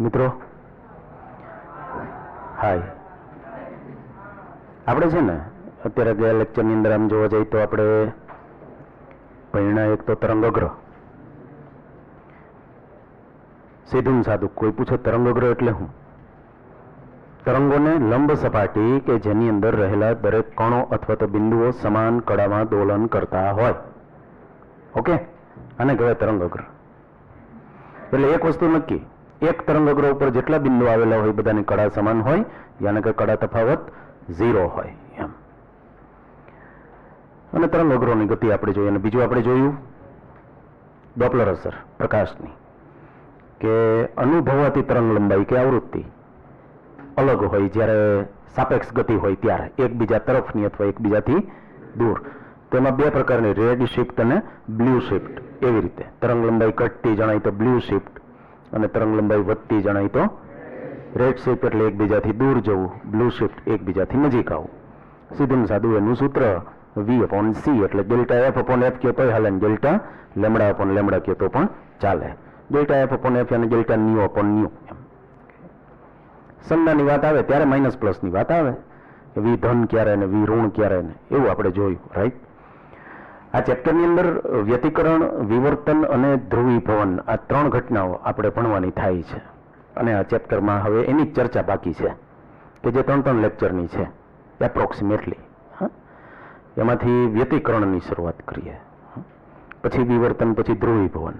મિત્રો હાય, આપણે છે ને અત્યારે ગયા લેક્ચરની અંદર આમ જોવા જઈએ તો આપણે ભણ્યા એક તો તરંગગ્રહ. સીધું સાદું કોઈ પૂછે તરંગગ્રહ એટલે શું? તરંગોને લંબ સપાટી કે જેની અંદર રહેલા દરેક કણો અથવા તો બિંદુઓ સમાન કળામાં દોલન કરતા હોય. ઓકે, આને કહેવાય તરંગગ્રહ. એટલે એક વસ્તુ નક્કી, એક તરંગગ્રહ ઉપર જેટલા બિંદુ આવેલા હોય બધાની કળા સમાન હોય, યાને કે કળા તફાવત 0 હોય એમ. અને તરંગગ્રહોની ગતિ આપણે જોઈએ. અને બીજું આપણે જોયું ડોપલર અસર પ્રકાશની, કે અનુભવાતી તરંગ લંબાઈ કે આવૃત્તિ અલગ હોય જ્યારે સાપેક્ષ ગતિ હોય ત્યારે, એકબીજા તરફની અથવા એકબીજાથી દૂર. તેમાં બે પ્રકારની, રેડ શિફ્ટ અને બ્લુ શિફ્ટ. એવી રીતે તરંગ લંબાઈ ઘટતી જણાય તો બ્લુ શિફ્ટ, અને તરંગ લંબાઈ વધતી જણાય તો રેડ શિફ્ટ. એટલે એકબીજાથી દૂર જવું, બ્લુ શિફ્ટ એકબીજાથી નજીક આવવું. સીધું સાદું એનું સૂત્ર V/C, એટલે ડેલ્ટા F/F કહો તોય હાલે, ડેલ્ટા લેમડા કહો તો પણ ચાલે. ડેલ્ટા F/F અને ડેલ્ટા ન્યુ. સંજ્ઞાની વાત આવે ત્યારે માઇનસ પ્લસની વાત આવે, વી ધન ક્યારે ને વી ઋણ ક્યારે ને, એવું આપણે જોયું. રાઈટ. આ ચેપ્ટરની અંદર વ્યતિકરણ, વિવર્તન અને ધ્રુવીભવન આ 3 ઘટનાઓ આપણે ભણવાની થાય છે. અને આ ચેપ્ટરમાં હવે એની જ ચર્ચા બાકી છે કે જે 3 લેક્ચરની છે એપ્રોક્સિમેટલી. એમાંથી વ્યતિકરણની શરૂઆત કરીએ, પછી વિવર્તન, પછી ધ્રુવીભવન.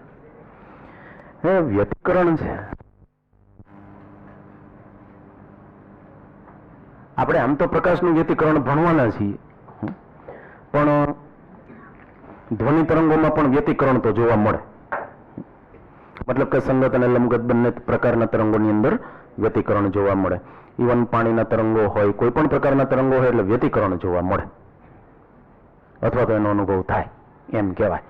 વ્યતિકરણ છે, આપણે આમ તો પ્રકાશનું વ્યતિકરણ ભણવાના છીએ, પણ ધ્વનિ તરંગોમાં પણ વ્યતિકરણ તો જોવા મળે. મતલબ કે સંગત અને લંબગત બંને પ્રકારના તરંગોની અંદર વ્યતિકરણ જોવા મળે. ઇવન પાણીના તરંગો હોય, કોઈ પણ પ્રકારના તરંગો હોય એટલે વ્યતિકરણ જોવા મળે, અથવા તો એનો અનુભવ થાય એમ કહેવાય.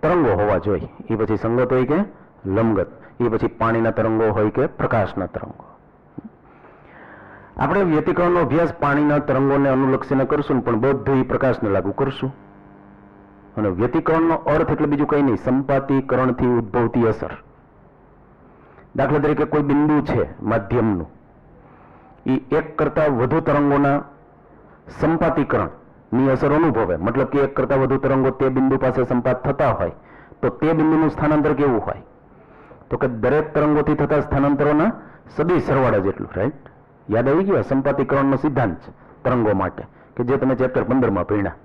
તરંગો હોવા જોઈએ, એ પછી સંગત હોય કે લંબગત, એ પછી પાણીના તરંગો હોય કે પ્રકાશના તરંગો. આપણે વ્યતિકરણનો અભ્યાસ પાણીના તરંગોને અનુલક્ષીને કરશું, પણ બધું એ પ્રકાશને લાગુ કરશું. અને વ્યતિકરણનો અર્થ એટલે બીજું કંઈ નહીં, સંપાતીકરણથી ઉદ્ભવતી અસર. દાખલા તરીકે કોઈ બિંદુ છે માધ્યમનું, એ એક કરતા વધુ તરંગોના સંપાતીકરણની અસર અનુભવે. મતલબ કે એક કરતા વધુ તરંગો તે બિંદુ પાસે સંપાત થતા હોય તો તે બિંદુનું સ્થાનાંતર કેવું હોય? તો કે દરેક તરંગોથી થતા સ્થાનાંતરોના સદી સરવાળા જેટલું. રાઈટ. યાદ આવી ગયો સંપાતીકરણનો સિદ્ધાંત છે તરંગો માટે, કે જે તમે ચેપ્ટર 15માં ભણ્યા.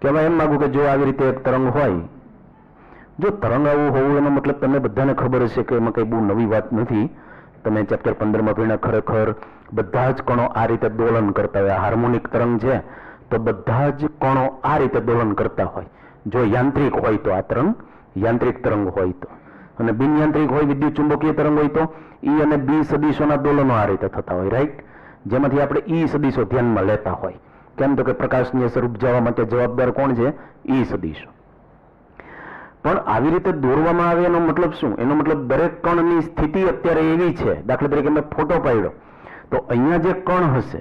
કહેવાય એમ માંગુ કે જો આવી રીતે એક તરંગ હોય, જો તરંગ આવું હોવું એનો મતલબ તમને બધાને ખબર હશે કે એમાં કંઈ બહુ નવી વાત નથી. તમે ચેપ્ટર 15માં ભણ્યા, ખરેખર બધા જ કણો આ રીતે દોલન કરતા હોય. હાર્મોનિક તરંગ છે તો બધા જ કણો આ રીતે દોલન કરતા હોય. જો યાંત્રિક હોય તો આ તરંગ યાંત્રિક તરંગ હોય તો, અને બિન યાંત્રિક હોય, વિદ્યુત ચુંબકીય તરંગ હોય તો ઈ અને બી સદીશોના દોલનો આ રીતે થતા હોય. રાઈટ. જેમાંથી આપણે ઈ સદીશો ધ્યાનમાં લેતા હોય. કેમ તો કે પ્રકાશની અસર ઉપજાવવા માટે જવાબદાર કોણ છે? ઈ સદીશો. પણ આવી રીતે દોરવામાં આવે એનો મતલબ શું? એનો મતલબ દરેક કણની સ્થિતિ અત્યારે એવી છે. દાખલા તરીકે મેં ફોટો પાડ્યો તો અહીંયા જે કણ હશે,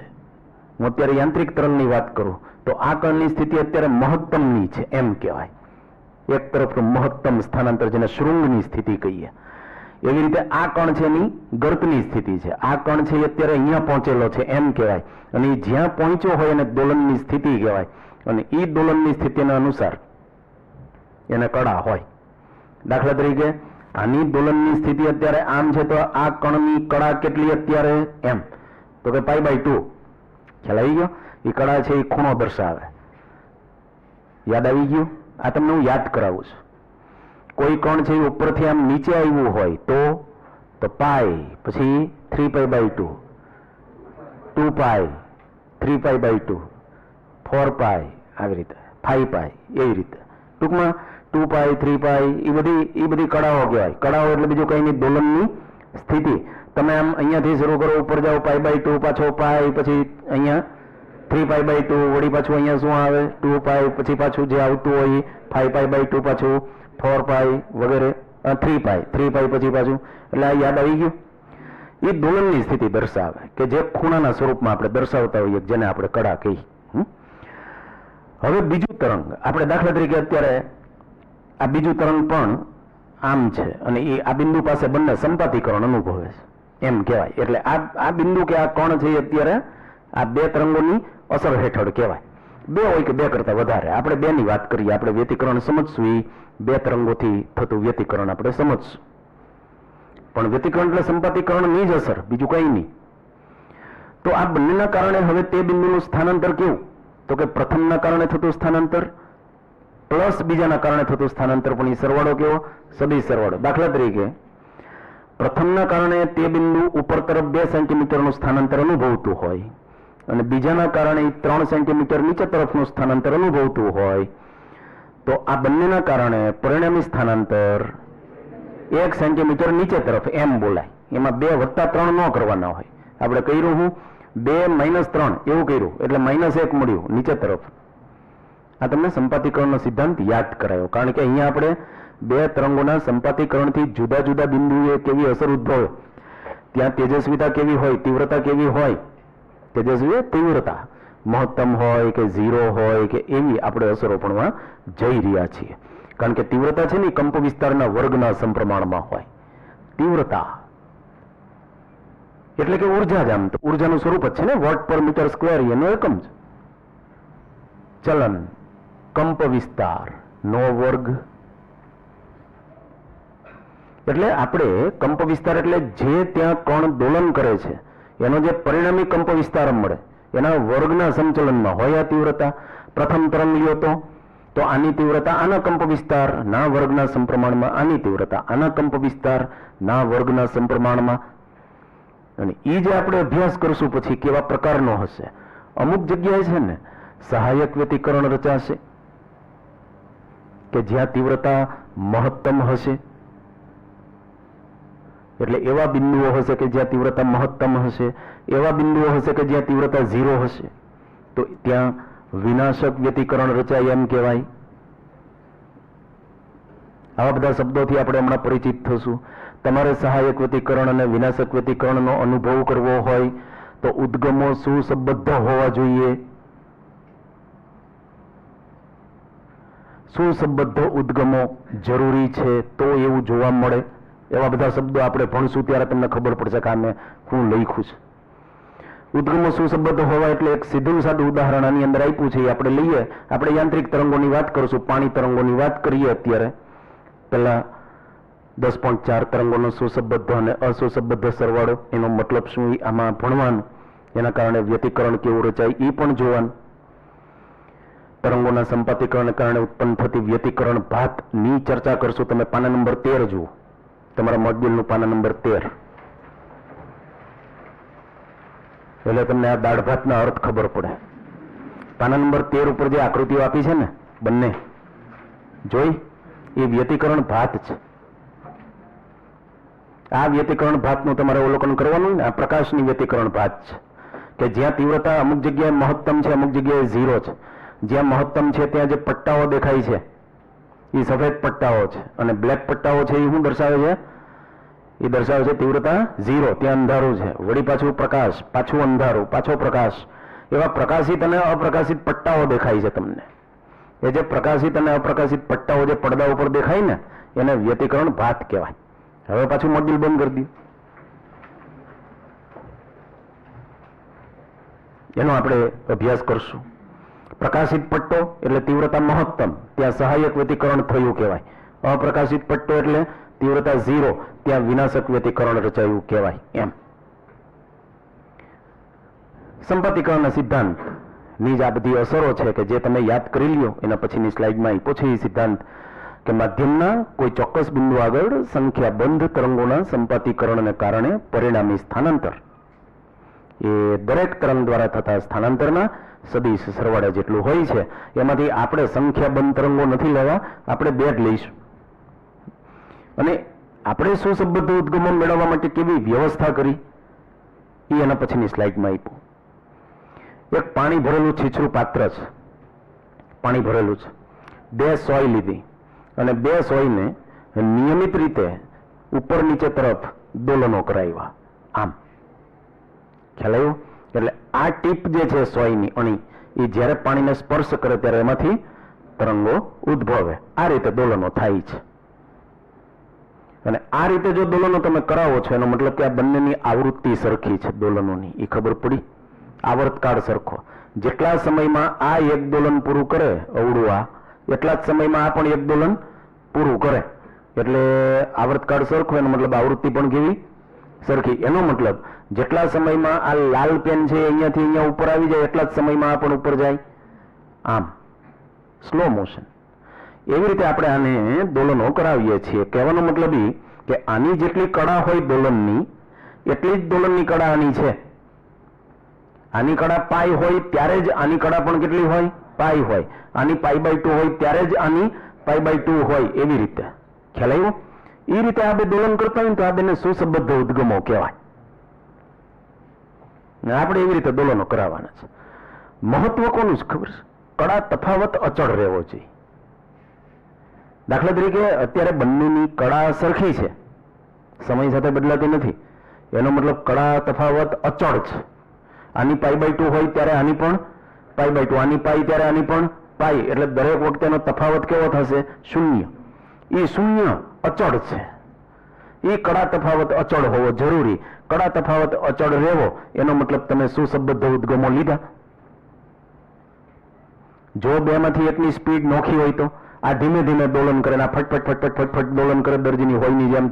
હું અત્યારે યાંત્રિક તરંગની વાત કરું તો આ કણની સ્થિતિ અત્યારે મહત્તમની છે એમ કહેવાય. એક તરફનું મહત્તમ સ્થાનાંતર, જેને શૃંગની સ્થિતિ કહીએ. એવી રીતે આ કણ છે એની ગર્તની સ્થિતિ છે. આ કણ છે એ અત્યારે અહીંયા પહોંચેલો છે એમ કહેવાય. અને એ જ્યાં પહોંચ્યો હોય એને દોલનની સ્થિતિ કહેવાય. અને એ દોલનની સ્થિતિના અનુસાર એને કળા હોય. દાખલા તરીકે આની દોલનની સ્થિતિ અત્યારે આમ છે તો આ કણની કળા કેટલી અત્યારે? એમ. તો કે π/2. ખ્યાલ આવી ગયો? એ કળા છે એ ખૂણો દર્શાવે. યાદ આવી ગયું? આ તમને હું યાદ કરાવું છું. કોઈ કણ છે એ ઉપરથી આમ નીચે આવ્યું હોય તો π, પછી 3π/2, 2π, 3π/2, 4π, આવી રીતે 5π, એવી રીતે. ટૂંકમાં 2π, 3π એ બધી કળાઓ કહેવાય. કળાઓ એટલે બીજું કઈ નહીં, દોલનની સ્થિતિ. તમે આમ અહીંયાથી શરૂ કરો, ઉપર જાઓ π/2, પાછો π, પછી અહીંયા 3π/2, વળી પાછું અહીંયા શું આવે 2π, પછી પાછું જે આવતું હોય 5π/2, પાછું 4π વગેરે, 3π પછી પાછું. એટલે આ યાદ આવી ગયું? એ દોલનની સ્થિતિ દર્શાવે, કે જે ખૂણાના સ્વરૂપમાં આપણે દર્શાવતા હોઈએ, જેને આપણે કળા કહી. હવે બીજું તરંગ આપણે દાખલા તરીકે અત્યારે આ બીજું તરંગ પણ આમ છે અને એ આ બિંદુ પાસે બંને સંપાતીકરણ અનુભવે છે એમ કહેવાય. એટલે આ બિંદુ કે આ કોણ છે અત્યારે આ બે તરંગોની અસર હેઠળ કહેવાય. બે હોય કે બે કરતા વધારે, આપણે બે ની વાત કરીએ. આપણે વ્યતિકરણ સમજશું એ બે તરંગોથી થતું વ્યતિકરણ આપણે સમજશું. પણ વ્યતિકરણ એટલે સંપાતીકરણની જ અસર, બીજું કઈ નહીં. તો આ બંનેના કારણે હવે તે બિંદુનું સ્થાનાંતર કેવું? તો કે પ્રથમના કારણે થતું સ્થાનાંતર પ્લસ બીજાના કારણે થતું સ્થાનાંતર, પણ એ સરવાળો કેવો? સદિશ સરવાળો. દાખલા તરીકે પ્રથમના કારણે તે બિંદુ ઉપર તરફ 2 સેન્ટીમીટરનું સ્થાનાંતર અનુભવતું હોય અને બીજાના કારણે 3 સેન્ટીમીટર નીચે તરફનું સ્થાનાંતર અનુભવતું હોય, તો આ બંનેના કારણે પરિણામી સ્થાનાંતર 1 સેન્ટીમીટર નીચે તરફ એમ બોલાય. એમાં 2 + 3 ન કરવાના હોય. આપણે કર્યું હું 2 - 3 એવું કર્યું એટલે -1 મળ્યું નીચે તરફ. આ તમને સંપાતીકરણનો સિદ્ધાંત યાદ કરાયો, કારણ કે અહીંયા આપણે બે તરંગોના સંપાતીકરણથી જુદા જુદા બિંદુએ કેવી અસર ઉદ્ભવે, ત્યાં તેજસ્વીતા કેવી હોય, તીવ્રતા કેવી હોય, તેજસ્વી તીવ્રતા મહત્તમ હોય કે 0 હોય કે એવી આપણે અસરો ભણવા જઈ રહ્યા છીએ. કારણ કે તીવ્રતા છે ને કંપ વિસ્તારના વર્ગના સમપ્રમાણમાં હોય. તીવ્રતા એટલે કે ઉર્જા જ, આમ તો ઉર્જાનું સ્વરૂપ જ છે ને, વોટ/મીટર², એનો એકમ છે. ચલન કંપ વિસ્તાર નો વર્ગ, એટલે આપણે કંપ વિસ્તાર એટલે જે ત્યાં કણ દોલન કરે છે એનો જે પરિણામી કંપ વિસ્તાર મળે એના વર્ગના સંચલનમાં હોય આ તીવ્રતા. પ્રથમ તરંગ લ્યો તો આની તીવ્રતા આના કંપ વિસ્તાર ના વર્ગના સમપ્રમાણમાં, આની તીવ્રતા આના કંપ વિસ્તાર ના વર્ગના સમપ્રમાણમાં. અને એ જે આપણે અભ્યાસ કરશું પછી કેવા પ્રકારનો હશે. અમુક જગ્યાએ છે ને સહાયક વ્યતિકરણ રચાશે કે જ્યાં તીવ્રતા મહત્તમ હશે, એટલે એવા બિંદુઓ હશે કે જ્યાં તીવ્રતા મહત્તમ હશે, એવા બિંદુઓ હશે કે જ્યાં તીવ્રતા 0 હશે, તો ત્યાં વિનાશક વ્યતિકરણ રચાય એમ કહેવાય. આવા બધા શબ્દોથી આપણે હમણાં પરિચિત થશું. તમારે સહાયક વ્યતિકરણ અને વિનાશક વ્યતિકરણનો અનુભવ કરવો હોય તો ઉદ્ગમો સુસંબદ્ધ હોવા જોઈએ. સુસંબદ્ધ ઉદ્ગમો જરૂરી છે તો એવું જોવા મળે. એવા બધા શબ્દો આપણે ભણશું ત્યારે તમને ખબર પડશે કે આને હું લખ્યું છે. ઉદ્ગમો સુસંબદ્ધ હોવા એટલે એક સીધું સાદું ઉદાહરણ આની અંદર આપ્યું છે, આપણે લઈએ. આપણે યાંત્રિક તરંગોની વાત કરશું, પાણી તરંગોની વાત કરીએ અત્યારે. પહેલા 10.4 તરંગોનો સુસંબદ્ધ અને અસુસંબદ્ધ સરવાળો, એનો મતલબ શું આમાં ભણવાનું, એના કારણે વ્યતિકરણ કેવું રચાય એ પણ જોવાનું. તરંગોના સંપાતીકરણને કારણે ઉત્પન્ન થતી વ્યતિકરણ ભાતની ચર્ચા કરશું. તમે પાના નંબર 13 જુઓ, તમારા મોડ્યુલનું પાના નંબર 13. એટલે તમને આ દાળ ભાતના અર્થ ખબર પડે. પાના નંબર 13 ઉપર જે આકૃતિઓ આપી છે ને બંને જોઈ, એ વ્યતિકરણ ભાત છે. આ વ્યતિકરણ ભાતનું તમારે અવલોકન કરવાનું ને. આ પ્રકાશની વ્યતિકરણ ભાત છે કે જ્યાં તીવ્રતા અમુક જગ્યાએ મહત્તમ છે, અમુક જગ્યાએ 0 છે. જ્યાં મહત્તમ છે ત્યાં જે પટ્ટાઓ દેખાય છે એ સફેદ પટ્ટાઓ છે, અને બ્લેક પટ્ટાઓ છે એ શું દર્શાવે છે? એ દર્શાવે છે તીવ્રતા 0, ત્યાં અંધારું છે, વળી પાછું પ્રકાશ, પાછું અંધારું, પાછો પ્રકાશ. એવા પ્રકાશિત અને અપ્રકાશિત પટ્ટાઓ દેખાય છે તમને. એ જે પ્રકાશિત અને અપ્રકાશિત પટ્ટાઓ જે પડદા ઉપર દેખાય ને એને વ્યતિકરણ ભાત કહેવાય. હવે પાછું મોડ્યુલ બંધ કરી દઉં. એનો આપણે અભ્યાસ કરશું. પ્રકાશિત પટ્ટો એટલે તીવ્રતા મહત્તમ, ત્યાં સહાયક વ્યતિકરણ થયું કહેવાય. અપ્રકાશિત પટ્ટો એટલે તીવ્રતા 0, ત્યાં વિનાશક વ્યતિકરણ રચાયું કહેવાય. એમ સંપાતીકરણના સિદ્ધાંત ની જ આ બધી અસરો છે કે જે તમે યાદ કરી લ્યો. એના પછીની સ્લાઇડમાં આપ્યો છે એ સિદ્ધાંત કે માધ્યમના કોઈ ચોક્કસ બિંદુ આગળ સંખ્યાબંધ તરંગોના સંપાતીકરણને કારણે પરિણામી સ્થાનાંતર એ દરેક તરંગ દ્વારા થતા સ્થાનાંતરના સદિશ સરવાળા જેટલું હોય છે. એમાંથી આપણે સંખ્યાબંધ તરંગો નથી લેવા, આપણે 2 જ લઈશું. અને આપણે સુસંબદ્ધ ઉદ્ગમો મેળવવા માટે કેવી વ્યવસ્થા કરી એ એના પછીની સ્લાઇડમાં આપ્યું. એક પાણી ભરેલું છીછરું પાત્ર છે, પાણી ભરેલું છે. 2 સોય લીધી અને 2 સોયને નિયમિત રીતે ઉપર નીચે તરફ દોલનો કરાવ્યા. આમ ખ્યાલ આવ્યો? એટલે આ ટીપ જે છે સોયની અણી, એ જ્યારે પાણીને સ્પર્શ કરે ત્યારે એમાંથી તરંગો ઉદ્ભવે. આ રીતે દોલનો થાય છે. અને આ રીતે જો દોલનો તમે કરાવો છો એનો મતલબ કે આ બંનેની આવૃત્તિ સરખી છે દોલનોની, એ ખબર પડી. આવર્તકાળ સરખો. જેટલા સમયમાં આ એક દોલન પૂરું કરે અવળું આ, એટલા જ સમયમાં આ પણ એક દોલન પૂરું કરે. એટલે આવર્તકાળ સરખો, એનો મતલબ આવૃત્તિ પણ કેવી? સરખી. એનો મતલબ જેટલા સમયમાં આ લાલ પેન છે અહીંયાથી અહીંયા ઉપર આવી જાય એટલા જ સમયમાં આ પણ ઉપર જાય. આમ સ્લો મોશન. એવી રીતે આપણે આને દોલનો કરાવીએ છીએ. કહેવાનો મતલબ એ કે આની જેટલી કળા હોય દોલનની એટલી જ દોલનની કળા આની છે. આની કળા પાઈ હોય ત્યારે જ આની કળા પણ કેટલી હોય? પાઈ હોય. આની π/2 હોય ત્યારે જ આની π/2 હોય. એવી રીતે ખ્યાલ આવ્યો? એ રીતે આ બે દોલન કરતા હોય તો આ બેને સુસંબદ્ધ ઉદ્ગમો કહેવાય. આપણે એવી રીતે દોલનો કરાવવાના છે. મહત્વ કોનું છે ખબર છે? કળા તફાવત અચળ રહેવો જોઈએ. દાખલા તરીકે અત્યારે બંનેની કળા સરખી છે, સમય સાથે બદલાતી નથી. એનો મતલબ કળા તફાવત અચળ છે. આની π/2 હોય ત્યારે આની પણ π/2, આની પાઈ ત્યારે આની પણ પાઈ. એટલે દરેક વખતેનો તફાવત કેવો થશે? શૂન્ય. એ શૂન્ય અચળ છે. એ કળા તફાવત અચળ હોવો જરૂરી. કળા તફાવત અચળ રહેવો એનો મતલબ તમે સુસંબદ્ધ ઉદ્ગમો લીધા. જો બેમાંથી એકની સ્પીડ નોખી હોય તો આ ધીમે ધીમે દોલન કરે, આ ફટફટ ફટફટ ફટફટ દોલન કરે દરજીની હોયની જેમ,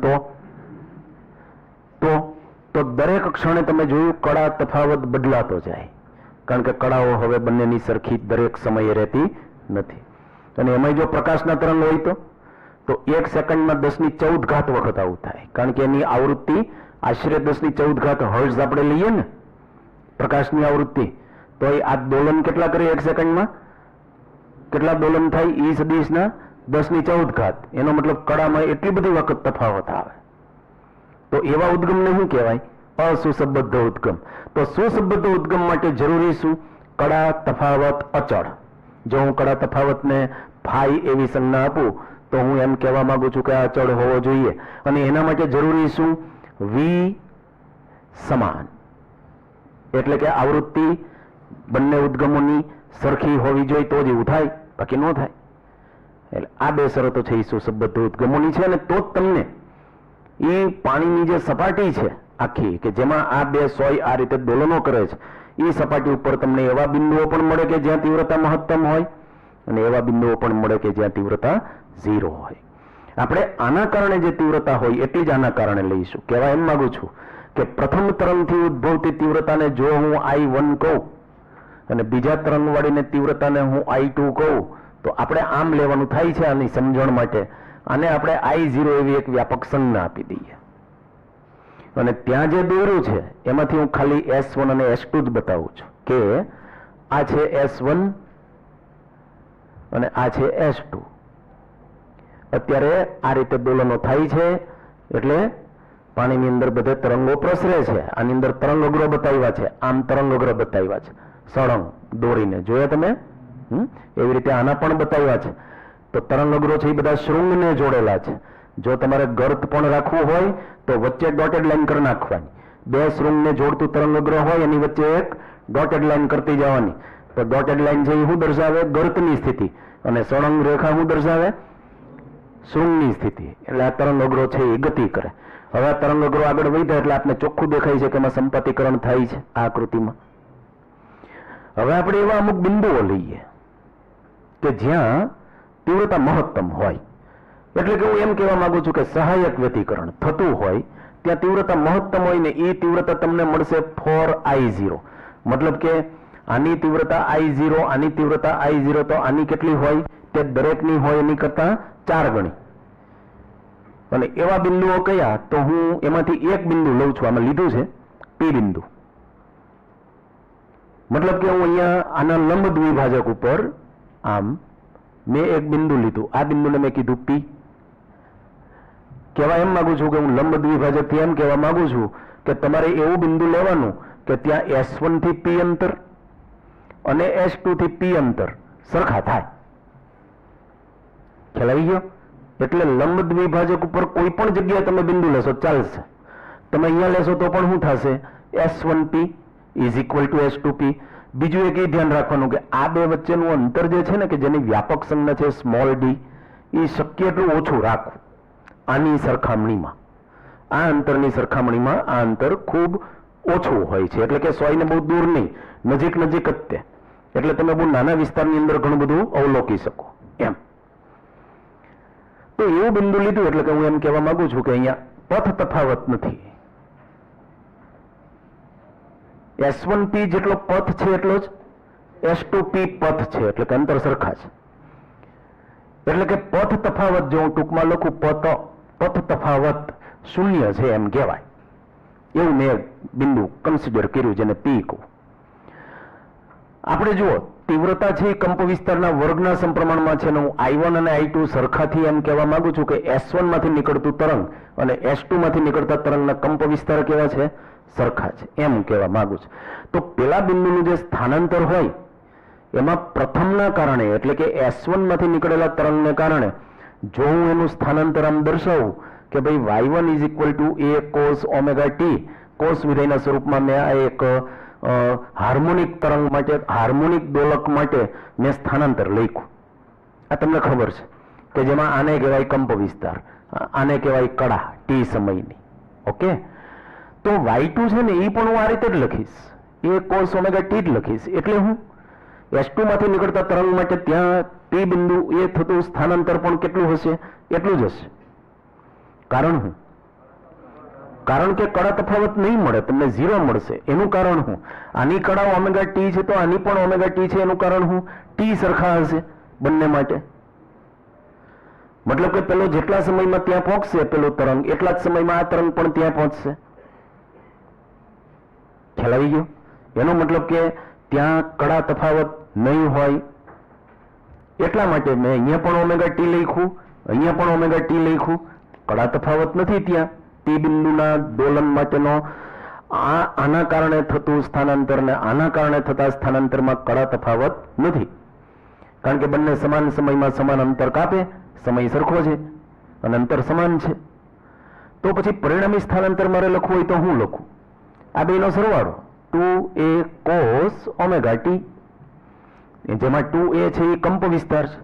તો દરેક ક્ષણે તમે જોયું કળા તફાવત બદલાતો જાય. કારણ કે કળાઓ હવે બંનેની સરખી દરેક સમયે રહેતી નથી. અને એમાં જો પ્રકાશના તરંગ હોય તો 1 સેકન્ડમાં 1014 વખત આવું થાય. કારણ કે એની આવૃત્તિ આશરે 1014 હર્ટ્ઝ આપણે લઈએ ને પ્રકાશની આવૃત્તિ, તો આ દોલન કેટલા કરે 1 સેકન્ડમાં? કેટલા દોલન થાય? ઈ સદીશના 1014. એનો મતલબ કળામાં એટલી બધી વખત તફાવત આવે. તો એવા ઉદ્ગમને શું કહેવાય? અસુસંબદ્ધ ઉદ્ગમ. તો સુસંબદ્ધ ઉદ્ગમ માટે જરૂરી શું? કળા તફાવત અચળ. જો હું કળા તફાવતને ફાઈ એવી સંજ્ઞા આપું તો હું એમ કહેવા માંગુ છું કે આ અચળ હોવો જોઈએ. અને એના માટે જરૂરી શું? વી સમાન. એટલે કે આવૃત્તિ બંને ઉદ્ગમોની સરખી હોવી જોઈએ તો જ એવું થાય, બાકી ન થાય. એટલે આ બે શરતો છે એ સુસંબદ્ધ ઉદ્ગમોની છે. અને તો જ તમને એ પાણીની જે સપાટી છે આખી કે જેમાં આ બે સોય આ રીતે દોલનો કરે છે, એ સપાટી ઉપર તમને એવા બિંદુઓ પણ મળે કે જ્યાં તીવ્રતા મહત્તમ હોય અને એવા બિંદુઓ પણ મળે કે જ્યાં તીવ્રતા 0 હોય. આપણે આના કારણે જે તીવ્રતા હોય એટલી જ આના કારણે લઈશું. કહેવા એમ માંગુ છું કે પ્રથમ તરંગથી ઉદ્ભવતી તીવ્રતાને જો હું I1 કહું અને બીજા તરંગવાળીને તીવ્રતાને હું I2 કહું તો આપણે આમ લેવાનું થાય છે આની સમજણ માટે. અને આપણે I0 એવી એક વ્યાપક સંજ્ઞા આપી દઈએ. અને ત્યાં જે દોર્યું છે એમાંથી હું ખાલી S1 અને S2 જ બતાવું છું કે આ છે S1 અને આ છે S2. અત્યારે આ રીતે દોલનો થાય છે એટલે પાણીની અંદર બધે તરંગો પ્રસરે છે. આની અંદર તરંગ અગ્રો બતાવ્યા છે, આમ તરંગ અગ્ર બતાવ્યા છે સળંગ દોરીને. જોયા તમે? એવી રીતે આના પણ બતાવ્યા છે. તો તરંગ અગ્રો છે એ બધા શૃંગને જોડેલા છે. જો તમારે ગર્ત પણ રાખવું હોય તો વચ્ચે ડોટેડ લાઈન કરી નાખવાની. બે શૃંગને જોડતું તરંગ અગ્ર હોય એની વચ્ચે એક ડોટેડ લાઈન કરતી જવાની. તો ડોટેડ લાઈન છે એ શું દર્શાવે? ગર્તની સ્થિતિ. અને સળંગ રેખા શું દર્શાવે? શૃંગની સ્થિતિ. એટલે આ તરંગ અગ્રો છે એ ગતિ કરે. હવે આ તરંગ અગ્રો આગળ વધ્યા એટલે આપણે ચોખ્ખું દેખાય છે કે એમાં સંપાતીકરણ થાય છે આ આકૃતિમાં. હવે આપણે એવા અમુક બિંદુઓ લઈએ કે જ્યાં તીવ્રતા મહત્તમ હોય. એટલે કે હું એમ કહેવા માંગુ છું કે સહાયક વ્યતિકરણ થતું હોય ત્યાં તીવ્રતા મહત્તમ હોય ને એ તીવ્રતા તમને મળશે 4I0. મતલબ કે આની તીવ્રતા I0, આની તીવ્રતા I0, તો આની કેટલી હોય? તે દરેકની હોય એની કરતા 4 ગણી. અને એવા બિંદુઓ કયા? તો હું એમાંથી એક બિંદુ લઉં છું. આમાં લીધું છે P બિંદુ. મતલબ કે હું અહીંયા આના લંબ દ્વિભાજક ઉપર આમ મેં એક બિંદુ લીધું. આ બિંદુને મેં કીધું P. કહેવા એમ માંગુ છું કે હું લંબ દ્વિભાજકથી એમ કહેવા માંગુ છું કે તમારે એવું બિંદુ લેવાનું કે ત્યાં S1 થી P અંતર અને S2 થી P અંતર સરખા થાય. ખ્યાલ આવી ગયો? એટલે લંબ દ્વિભાજક ઉપર કોઈ પણ જગ્યાએ તમે બિંદુ લેશો ચાલશે. તમે અહીંયા લેશો તો પણ શું થશે? S1P is equal two S2P. બીજું એક એ ધ્યાન રાખવાનું કે આ બે વચ્ચેનું અંતર જે છે ને કે જેની વ્યાપક સંજ્ઞા છે સ્મોલ d, એ શક્ય એટલું ઓછું રાખવું. આની સરખામણીમાં, આ અંતરની સરખામણીમાં આ અંતર ખૂબ ઓછું હોય છે. એટલે કે 100 ને બહુ દૂર નહીં, નજીક નજીક જ તે. એટલે તમે બહુ નાના વિસ્તારની અંદર ઘણું બધું અવલોકી શકો એમ. તો એવું બિંદુ લીધું એટલે કે હું એમ કહેવા માંગુ છું કે અહીંયા પથ તફાવત નથી. S1P જેટલો પથ છે એટલો જ S2P પથ છે, એટલે કે અંતર સરખા છે. એટલે કે પથ તફાવત જો હું ટૂંકમાં લખું, પથ તફાવત શૂન્ય છે એમ કહેવાય. એવું મેં બિંદુ કન્સિડર કર્યું જેને P કહું. આપણે જુઓ, તીવ્રતા છે એ કંપ વિસ્તારના વર્ગના સમપ્રમાણમાં છે. હું I1 અને I2 સરખાથી એમ કહેવા માંગુ છું કે S1 માંથી નીકળતું તરંગ અને S2 માંથી નીકળતા તરંગના કંપ વિસ્તાર કેવા છે? સરખા છે એમ કહેવા માંગુ છું. તો પેલા બિંદુનું જે સ્થાનાંતર હોય એમાં પ્રથમના કારણે, એટલે કે S1 માંથી નીકળેલા તરંગને કારણે જો હું એનું સ્થાનાંતર આમ દર્શાવું કે ભાઈ y1 is equal to a cos omega t, cos વિધેયના સ્વરૂપમાં મેં આ એક હાર્મોનિક તરંગ માટે, હાર્મોનિક દોલક માટે મેં સ્થાનાંતર લખ્યું. આ તમને ખબર છે કે જેમાં આને કહેવાય કંપ વિસ્તાર, આને કહેવાય કળા t સમયની. ઓકે, તો y2 છે ને એ પણ હું આ રીતે જ લખીશ, a cos ઓમેગા t જ લખીશ. એટલે હું S2 માંથી નીકળતા તરંગ માટે ત્યાં P બિંદુ એ થતું સ્થાનાંતર પણ કેટલું હશે? એટલું જ હશે. કારણ શું? કારણ કે કળા તફાવત નહીં મળે, તમને 0 મળશે. એનું કારણ શું? આની કળા ઓમેગા t છે તો આની પણ ઓમેગા t છે. એનું કારણ શું? t સરખા હશે બંને માટે. મતલબ કે પેલો જેટલા સમયમાં ત્યાં પહોંચશે પેલો તરંગ, એટલા જ સમયમાં આ તરંગ પણ ત્યાં પહોંચશે. ખ્યાલ આવી ગયો? એનો મતલબ કે ત્યાં કળા તફાવત નહીં હોય. એટલા માટે મેં અહીંયા પણ ઓમેગા ટી લખ્યું, અહીંયા પણ ઓમેગા ટી લખ્યું. કળા તફાવત નથી ત્યાં. P બિંદુના દોલન માટેનો આના કારણે થતું સ્થાનાંતર ને આના કારણે થતા સ્થાનાંતરમાં કળા તફાવત નથી, કારણ કે બંને સમાન સમયમાં સમાન અંતર કાપે, સમય સરખો છે અને અંતર સમાન છે. તો પછી પરિણામી સ્થાનાંતર મારે લખવું હોય તો હું લખું આ બેનો સરવાળો 2a cos ઓમેગા t, જેમાં 2a છે એ કંપ વિસ્તાર છે.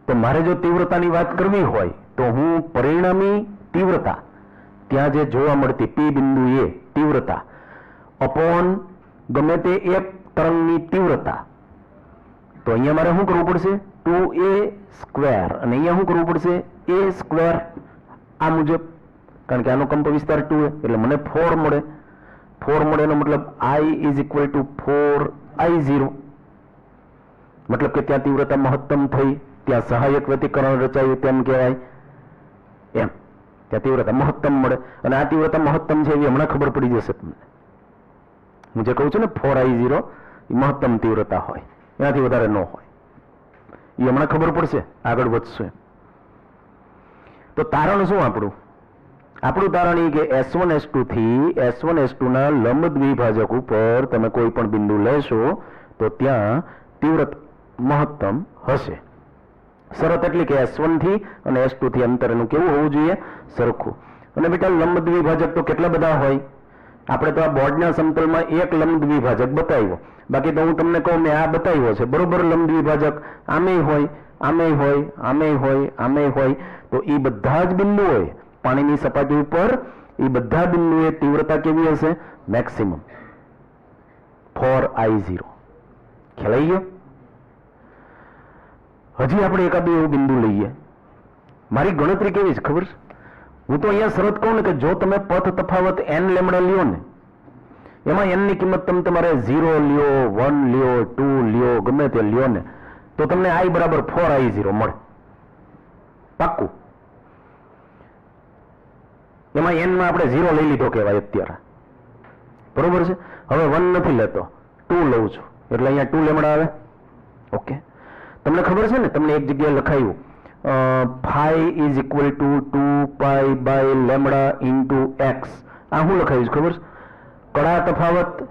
તો મારે જો તીવ્રતાની વાત કરવી હોય તો હું પરિણામી તીવ્રતા, ત્યાં જે જોવા મળતી P બિંદુ એ તીવ્રતા અપોન ગમે તે એક તરંગની તીવ્રતા, તો અહીંયા મારે શું કરવું પડશે? 2a સ્ક્વેર, અને અહીંયા શું કરવું પડશે? a square. આ મુજબ, કારણ કે આનો કંપ વિસ્તાર 2a એટલે મને 4 મળે. 4 મળે એનો મતલબ I is equal two 4I0. મતલબ કે ત્યાં તીવ્રતા મહત્તમ થઈ, ત્યાં સહાયક વ્યતિકરણ રચાયું તેમ કહેવાય એમ. ત્યાં તીવ્રતા મહત્તમ મળે, અને આ તીવ્રતા મહત્તમ છે એવી હમણાં ખબર પડી જશે તમને. હું જે કહું છું ને 4I0 એ મહત્તમ તીવ્રતા હોય, એનાથી વધારે ન હોય. એ હમણાં ખબર પડશે, આગળ વધશે. તો તારણ શું આપણું? આપણું તારણ એ કે S1 S2 થી S1 S2 ના લંબ દ્વિભાજક ઉપર તમે કોઈ પણ બિંદુ લેશો તો ત્યાં તીવ્રતા મહત્તમ હશે. શરત એટલી કે S1 થી અને S2 થી અંતર એનું કેવું હોવું જોઈએ? સરખું. અને બેટા લંબ દ્વિભાજક તો કેટલા બધા હોય? આપણે તો આ બોર્ડના સમતલમાં એક લંબ દ્વિભાજક બતાવ્યો, બાકી તો હું તમને કહું મેં આ બતાવ્યો છે બરોબર. લંબ દ્વિભાજક આમે હોય, આમે હોય, આમે હોય, આમે હોય. તો એ બધા જ બિંદુ હોય પાણીની સપાટી ઉપર, એ બધા બિંદુએ તીવ્રતા કેવી હશે? Maximum 4I0. ખ્યાલ ગયો? હજી આપણે એકાદ એવું બિંદુ લઈએ. મારી ગણતરી કેવી છે ખબર છે? હું તો અહીંયા શરત કહું ને કે જો તમે પથ તફાવત n લેમડા લ્યો ને, એમાં n ની કિંમત તમે તમારે 0 લ્યો, 1 લ્યો, 2 લ્યો, ગમે તે લ્યો ને, તો તમને I બરાબર 4I0 મળે પાક્કું. એમાં n માં આપણે 0 લઈ લીધો કહેવાય અત્યારે, બરોબર છે. હવે 1 નથી લેતો, 2 લઉં છું, એટલે અહીંયા 2 લેમડા આવે. ઓકે, તમને ખબર છે ને, તમને એક જગ્યાએ લખાયું phi is equal to 2 pi by lambda into x. આ શું લખાયું છે ખબર? કળા તફાવત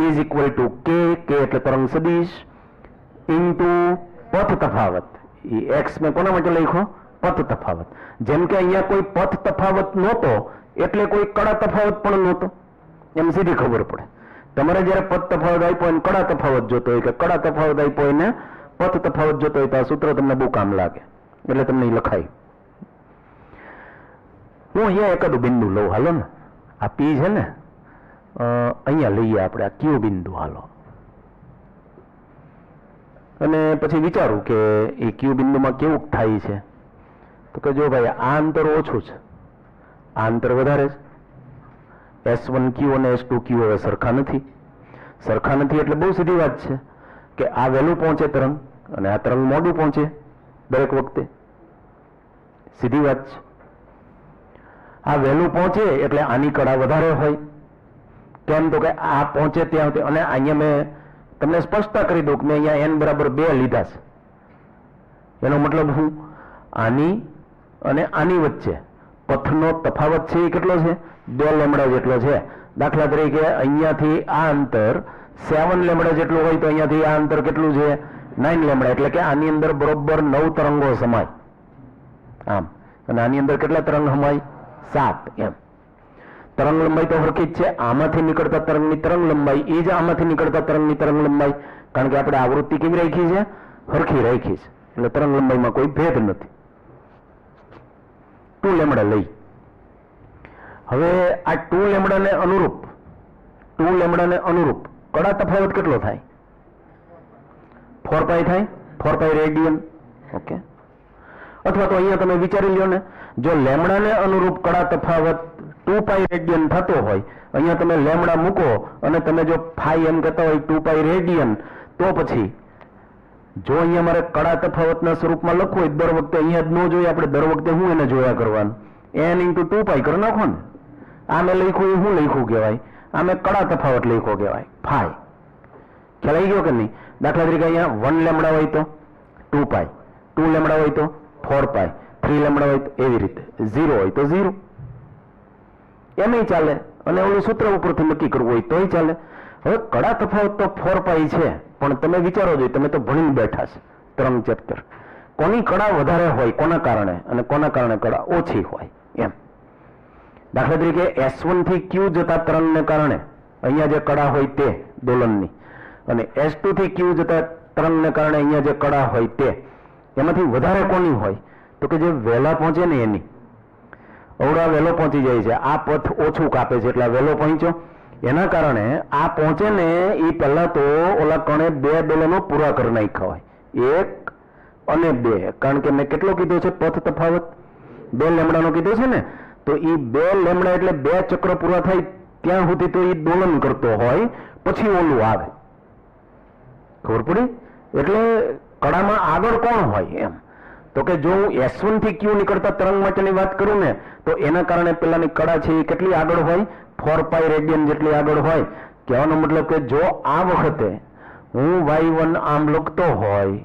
is equal to k, k એટલે તરંગ સદિશ, into પથ તફાવત. એ x મેં કોના માટે લખ્યો? પથ તફાવત. જેમ કે અહીંયા કોઈ પથ તફાવત નહોતો એટલે કોઈ કળા તફાવત પણ નહોતો, એમ સીધી ખબર પડે. તમારે જયારે પથ તફાવત આપ્યો એને કળા તફાવત જોતો હોય કે કળા તફાવત આપ્યો એને પથ તફાવત જોતો હોય તો આ સૂત્ર તમને બહુ કામ લાગે, એટલે તમને એ લખાય. હું અહીંયા એકાદું બિંદુ લઉં, હાલો ને. આ પી છે ને, અહીંયા લઈએ આપણે આ ક્યુ બિંદુ, હાલો. અને પછી વિચારું કે એ ક્યુ બિંદુમાં કેવું થાય છે. તો કે જો ભાઈ આ અંતર ઓછું છે, આ અંતર વધારે છે. S1Q અને S2Q હવે સરખા નથી. સરખા નથી એટલે બહુ સીધી વાત છે કે આ વહેલું પહોંચે તરંગ અને આ તરંગ મોડું પહોંચે દરેક વખતે. સીધી વાત છે. આ વહેલું પહોંચે એટલે આની કળા વધારે હોય. કેમ? તો કે આ પહોંચે ત્યાં સુધી. અને અહીંયા મેં તમને સ્પષ્ટતા કરી દઉં કે મેં અહીંયા n બરાબર 2 લીધા છે. એનો મતલબ શું? આની અને આની વચ્ચે પથનો તફાવત છે એ કેટલો છે? 2 લેમડા જેટલો છે. દાખલા તરીકે અહીંયાથી આ અંતર 7 લેમડા જેટલું હોય તો અહીંયાથી આ અંતર કેટલું છે? 9 લેમડા. એટલે કે આની અંદર બરોબર 9 તરંગો સમાય આમ. અને આની અંદર કેટલા તરંગ સમાય? 7 એમ. તરંગ લંબાઈ તો હરખી જ છે. આમાંથી નીકળતા તરંગની તરંગ લંબાઈ એ જ આમાંથી નીકળતા તરંગની તરંગ લંબાઈ. કારણ કે આપણે આવૃત્તિ કેવી રાખી છે? હરખી રાખી છે. એટલે તરંગ લંબાઈમાં કોઈ ભેદ નથી. 2 લેમડા લઈ. હવે આ 2 લેમડાને અનુરૂપ 2 લેમડાને અનુરૂપ કડા તફાવત કેટલો થાય? 4 પાઈ થાય. 4 પાઈ રેડિયન. ઓકે. અથવા તો અહીંયા તમે વિચારી લ્યો ને, જો લેમડાને અનુરૂપ કડા તફાવત 2 પાઈ રેડિયન થતો હોય, અહીંયા તમે લેમડા મૂકો અને તમે જો ફાઈ એમ કહેતા હોય 2 પાઈ રેડિયન, તો પછી જો અહીંયા મારે કડા તફાવતના સ્વરૂપમાં લખવું હોય દર વખતે અહીંયા જ ન જોઈએ આપણે, દર વખતે હું એને જોયા કરવાનું. n × 2 પાઈ કરી નાખો ને. આ મેં લખ્યું એ હું લખ્યું કહેવાય, આ મેં કડા તફાવત લખ્યો કહેવાય, ફાઈ. ખ્યાલ આવી ગયો કે નહીં? દાખલા તરીકે અહીંયા 1 લેમડા હોય તો 2 પાઈ, 2 લેમડા હોય તો 4 પાઈ, 3 લેમડા હોય તો એવી રીતે, 0 હોય તો 0. એમ ચાલે. અને ઓલું સૂત્ર ઉપરથી નક્કી કરવું હોય તોય ચાલે. હવે કડા તફાવત તો 4 પાઈ છે, પણ તમે વિચારો જોઈએ, તમે તો ભણીને બેઠા છે તરંગ ચેપ્ટર. કોની કડા વધારે હોય, કોના કારણે, અને કોના કારણે કડા ઓછી હોય એમ. દાખલા તરીકે S1 થી Q જતા તરંગને કારણે અહીંયા જે કડા હોય તે દોલનની, અને S2 થી Q જતા તરંગને કારણે અહીંયા જે કડા હોય તે, એમાંથી વધારે કોની હોય? તો કે જે વહેલા પહોંચે ને એની. અવડા વહેલો પહોંચી જાય છે, આ પથ ઓછું કાપે છે એટલે વહેલો પહોંચ્યો. એના કારણે આ પહોંચે ને એ પહેલા તો ઓલા કણે 2 દોલનો પૂરા કરી નાખ્યા હોય, 1 અને 2. કારણ કે મેં કેટલો કીધો છે પથ તફાવત? 2 લેમડાનો કીધો છે ને. તો એ 2 લેમડા એટલે 2 ચક્ર પૂરા થાય ત્યાં સુધી તો એ દોલન કરતો હોય, પછી ઓલું આવે. ખબર પડી? એટલે કડામાં આગળ કોણ હોય એમ. તો કે જો હું S1 થી Q નીકળતા તરંગ માટેની વાત કરું ને, તો એના કારણે પેલાની કડા છે એ કેટલી આગળ હોય? 4 પાઈ રેડિયન જેટલી આગળ હોય. કહેવાનો મતલબ કે જો આ વખતે હું Y1 આમ લખતો હોય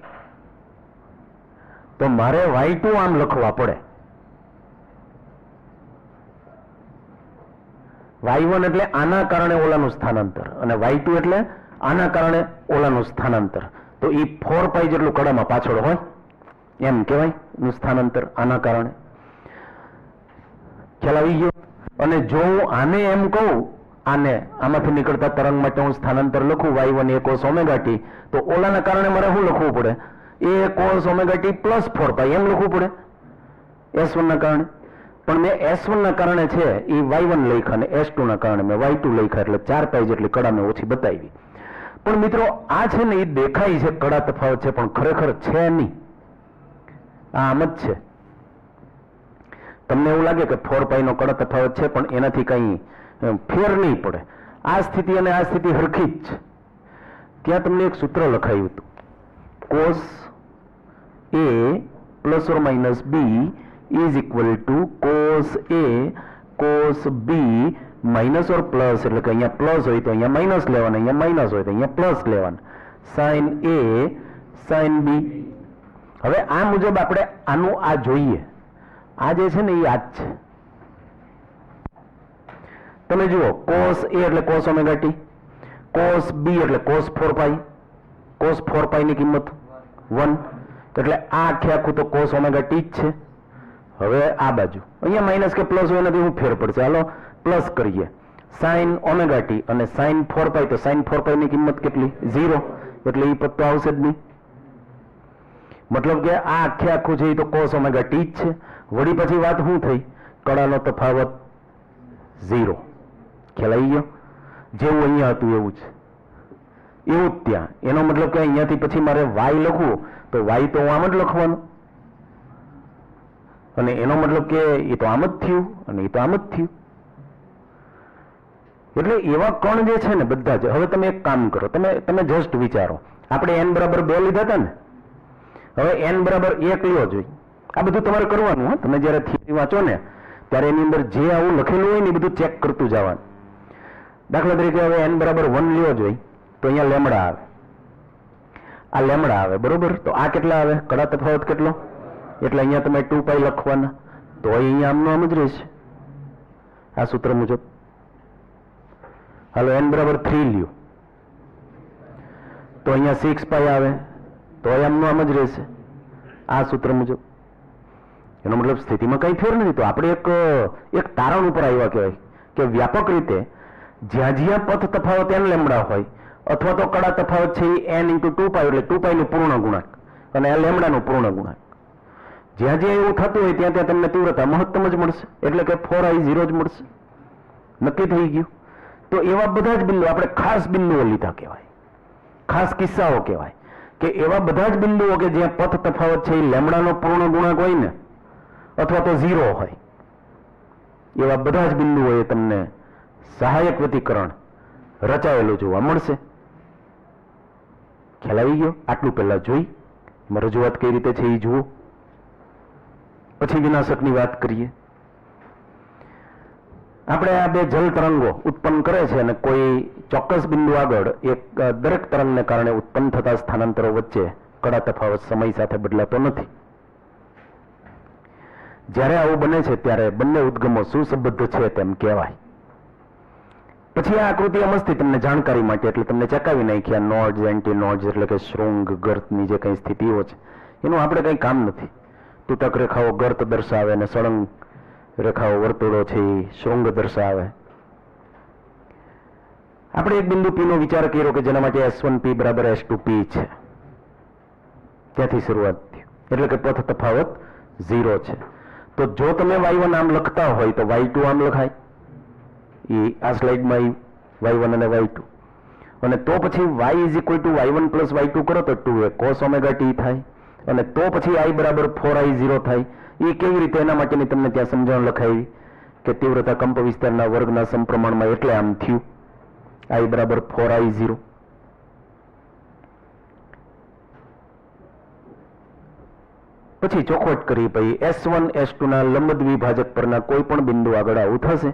તો મારે Y2 આમ લખવા પડે. Y1 એટલે આના કારણે ઓલાનું સ્થાનાંતર, અને Y2 એટલે આના કારણે ઓલાનું સ્થાનાંતર. તો એ 4 પાઈ જેટલું કડામાં પાછળ હોય એમ કહેવાય નું સ્થાનાંતર આના કારણે. ખ્યાલ આવી ગયો? અને જો હું આને એમ કહું, આને આમાંથી નીકળતા તરંગ માટે હું સ્થાનાંતર લખું Y1 a cos omega t, તો ઓલાના કારણે મારે શું લખવું પડે? a cos omega t plus 4 પાઈ એમ લખવું પડે S1 ના કારણે. પણ મેં S1 ના કારણે છે એ Y1 લખ્યા, અને S2 ના કારણે મેં Y2 લખ્યા, એટલે 4 પાઈ જેટલી કડા મેં ઓછી બતાવી. પણ મિત્રો આ છે ને એ દેખાય છે કડા તફાવત છે, પણ ખરેખર છે નહીં. આમ જ છે. તમને એવું લાગે કે 4 પાઈ નો કડા તફાવત છે, પણ એનાથી કઈ ફેર નહીં પડે. આ સ્થિતિ અને આ સ્થિતિ હરખી જ છે. ત્યાં તમને એક સૂત્ર લખાયું હતું, cos A plus or minus B is equal two cos A cos B minus or plus, એટલે કે અહીંયા પ્લસ હોય તો અહીંયા માઇનસ લેવાના, અહીંયા માઇનસ હોય તો અહીંયા પ્લસ લેવાના, sin A sin B. હવે આ મુજબ આપણે આનું આ જોઈએ. આ જે છે ને એ આ જ છે. તમે જુઓ, cos A એટલે cos omega t, cos B એટલે cos 4 પાઈ, cos 4 પાઈ ની કિંમત 1, એટલે આ આખે આખું તો cos omega t જ છે. હવે આ બાજુ અહીંયા માઇનસ કે પ્લસ હોય નથી, હું ફેર પડશે, હાલો પ્લસ કરીએ. sin omega t અને sin 4 પાઈ, તો sin 4 પાઈ ની કિંમત કેટલી? 0, એટલે એ પદ તો આવશે જ નહીં. મતલબ કે આ આખે આખું છે એ તો cos omega t જ છે. વળી પછી વાત શું થઈ કડાનો તફાવત 0. ખ્યાલ આવી ગયો? જેવું અહીંયા હતું એવું જ ત્યાં. એનો મતલબ કે અહીંયાથી પછી મારે વાય લખવું તો વાય તો આમ જ લખવાનું, અને એનો મતલબ કે એ તો આમ જ થયું અને એ તો આમ જ થયું. એટલે એવા કણ જે છે ને બધા જ. હવે તમે એક કામ કરો, તમે જસ્ટ વિચારો, આપણે n બરાબર 2 લીધા હતા ને, હવે n બરાબર 1 લ્યો જોઈએ. આ બધું તમારે કરવાનું. હા, તમે જયારે થિયરી વાંચો ને ત્યારે એની અંદર જે આવું લખેલું હોય ને એ બધું ચેક કરતું જવાનું. દાખલા તરીકે હવે n બરાબર 1 લ્યો જોઈએ તો અહીંયા લેમડા આવે, આ લેમડા આવે, બરોબર? તો આ કેટલા આવે? કડા તફાવત કેટલો? એટલે અહીંયા તમે 2π લખવાના, તો અહીંયા આમનું આમ જ રહેશે આ સૂત્ર મુજબ. હાલો n બરાબર 3 લ્યો તો અહીંયા 6π આવે, તો આમનું આમ જ રહેશે આ સૂત્ર મુજબ. એનો મતલબ સ્થિતિમાં કઈ ફેર નથી. તો આપણે એક તારણ ઉપર આવ્યા કહેવાય કે વ્યાપક રીતે જ્યાં જ્યાં પથ તફાવત n લેમડા હોય અથવા તો કડા તફાવત છે એ n × 2π, એટલે 2π નું પૂર્ણ ગુણાંક અને આ લેમડાનું પૂર્ણ ગુણાંક, જ્યાં જ્યાં એવું થતું હોય ત્યાં ત્યાં તમને તીવ્રતા મહત્તમ જ મળશે, એટલે કે 4I0 જ મળશે. નક્કી થઈ ગયું. તો એવા બધા જ બિંદુઓ આપણે ખાસ બિંદુઓ લીધા કહેવાય, ખાસ કિસ્સાઓ કહેવાય કે એવા બધા જ બિંદુઓ કે જ્યાં પથ તફાવત છે એ લેમડાનો પૂર્ણ ગુણાંક હોય ને અથવા તો 0 હોય, એવા બધા જ બિંદુઓ એ તમને સહાયક વ્યતિકરણ રચાયેલું જોવા મળશે. ખ્યાલ આવી ગયો? આટલું પહેલા જોઈ રજૂઆત કઈ રીતે છે એ જુઓ, પછી વિનાશકની વાત કરીએ. આપણે આ બે જલ તરંગો ઉત્પન્ન કરે છે અને કોઈ ચોક્કસ બિંદુ આગળ એક દરેક તરંગને કારણે ઉત્પન્ન થતા સ્થાનાંતરો વચ્ચે કડા તફાવત સમય સાથે બદલાતો નથી. જ્યારે આવું બને છે ત્યારે બંને ઉદ્ગમો સુસંબદ્ધ છે તેમ કહેવાય. પછી આ આકૃતિ અમસ્તી તમને જાણકારી માટે એટલે તમને ચકાવી નાખી. આ નોડ્સ, એન્ટી નોડ્સ એટલે કે શૃંગ ગર્તની જે કઈ સ્થિતિઓ છે એનું આપણે કઈ કામ નથી. તૂટક રેખાઓ ગર્ત દર્શાવે અને સળંગ રેખાઓ વર્તુળો છે એ શૃંગ દર્શાવે. આપણે એક બિંદુ P નો વિચાર કર્યો કે જેના માટે S1P બરાબર S2P છે, ત્યાંથી શરૂઆત થઈ, એટલે કે પથ તફાવત 0 છે. તો જો તમે y1 આમ લખતા હોય તો y2 આમ લખાય, એ આ સ્લાઇડમાં y1 અને y2, અને તો પછી y y1 + y2 કરો તો 2a cos ωt થાય, અને તો પછી I બરાબર 4I0 થાય. એ કેવી રીતે? એના માટેની તમને ત્યાં સમજણ લખાવી કે તીવ્રતા કંપ વિસ્તારના વર્ગના સમપ્રમાણમાં, એટલે આમ થયું I બરાબર 4I0. પછી ચોખવટ કરી ભાઈ S1 S2 ના લંબ દ્વિભાજક પરના કોઈ પણ બિંદુ આગળ આવું થશે.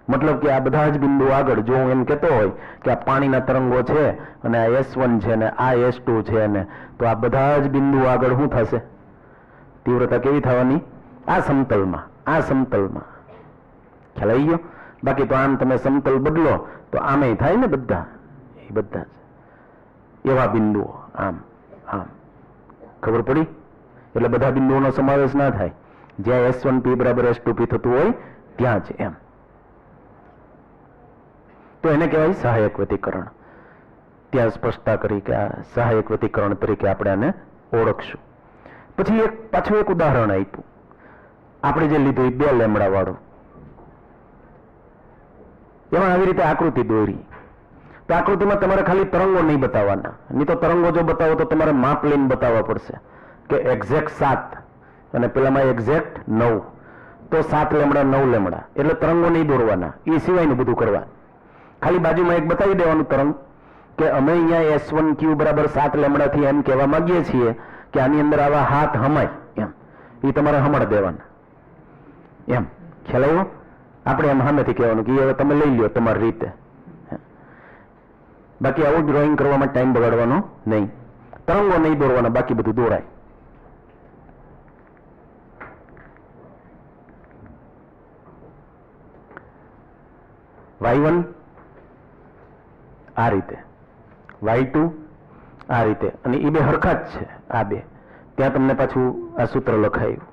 મતલબ કે આ બધા જ બિંદુ આગળ જો હું એમ કહેતો હોય કે આ પાણીના તરંગો છે અને આ S1 છે ને આ S2 છે ને, તો આ બધા જ બિંદુ આગળ શું થશે? તીવ્રતા કેવી થવાની? આ સમતલમાં. ખ્યાલ આવી ગયો? બાકી તો આમ તમે સમતલ બદલો તો આમે થાય ને, બધા એ બધા જ એવા બિંદુઓ આમ. ખબર પડી? એટલે બધા બિંદુઓનો સમાવેશ ના થાય. જ્યાં S1P બરાબર S2P થતું હોય ત્યાં જ એમ. તો એને કહેવાય સહાયક વ્યતિકરણ. ત્યાં સ્પષ્ટતા કરી કે આ સહાયક વ્યતિકરણ તરીકે આપણે આને ઓળખશું. પછી પાછું એક ઉદાહરણ આપ્યું આપણે જે લીધું 2 લેમડા વાળું. એમાં આવી રીતે આકૃતિ દોરી. તો આકૃતિમાં તમારે ખાલી તરંગો નહીં બતાવવાના, નહીં તો તરંગો જો બતાવો તો તમારે માપ લઈને બતાવવા પડશે કે એક્ઝેક્ટ 7 અને પેલામાં એક્ઝેક્ટ 9, તો 7 લેમડા 9 લેમડા, એટલે તરંગો નહીં દોરવાના. એ સિવાયનું બધું કરવા. ખાલી બાજુમાં એક બતાવી દેવાનું તરંગ કે અમે અહીંયા S1Q બરાબર 7 લેમડાથી એમ કહેવા માંગીએ છીએ કે આની અંદર આવા હાથ હમાય એમ. એ તમારે હમણ દેવાના એમ. ખ્યાલ આવ્યો? આપણે એમ સામેથી કહેવાનું કે હવે તમે લઈ લ્યો તમારી રીતે. બાકી આવું ડ્રોઈંગ કરવામાં ટાઈમ બગાડવાનો નહીં. તરંગો નહીં દોરવાના, બાકી બધું દોરાય. Y1 આ રીતે, Y2 આ રીતે, અને એ બે હરખા જ છે આ બે. ત્યાં તમને પાછું આ સૂત્ર લખાયું.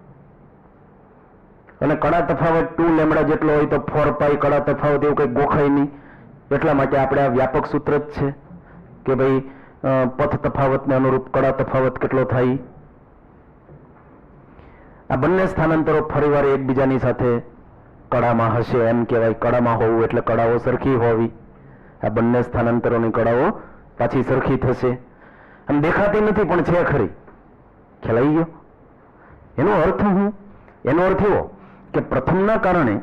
અને કડા તફાવત 2 લેમડા જેટલો હોય તો 4π કડા તફાવત એવું કંઈ ગોખાય નહીં. એટલા માટે આપણે આ વ્યાપક સૂત્ર જ છે કે ભાઈ પથ તફાવતને અનુરૂપ કડા તફાવત કેટલો થાય. આ બંને સ્થાનાંતરો ફરીવાર એકબીજાની સાથે કળામાં હશે એમ કહેવાય. કળામાં હોવું એટલે કળાઓ સરખી હોવી. આ બંને સ્થાનાંતરોની કળાઓ પાછી સરખી થશે. આમ દેખાતી નથી પણ છે ખરી. ખ્યાલ આવી ગયો? એનો અર્થ હું? એનો અર્થ એવો કે પ્રથમના કારણે,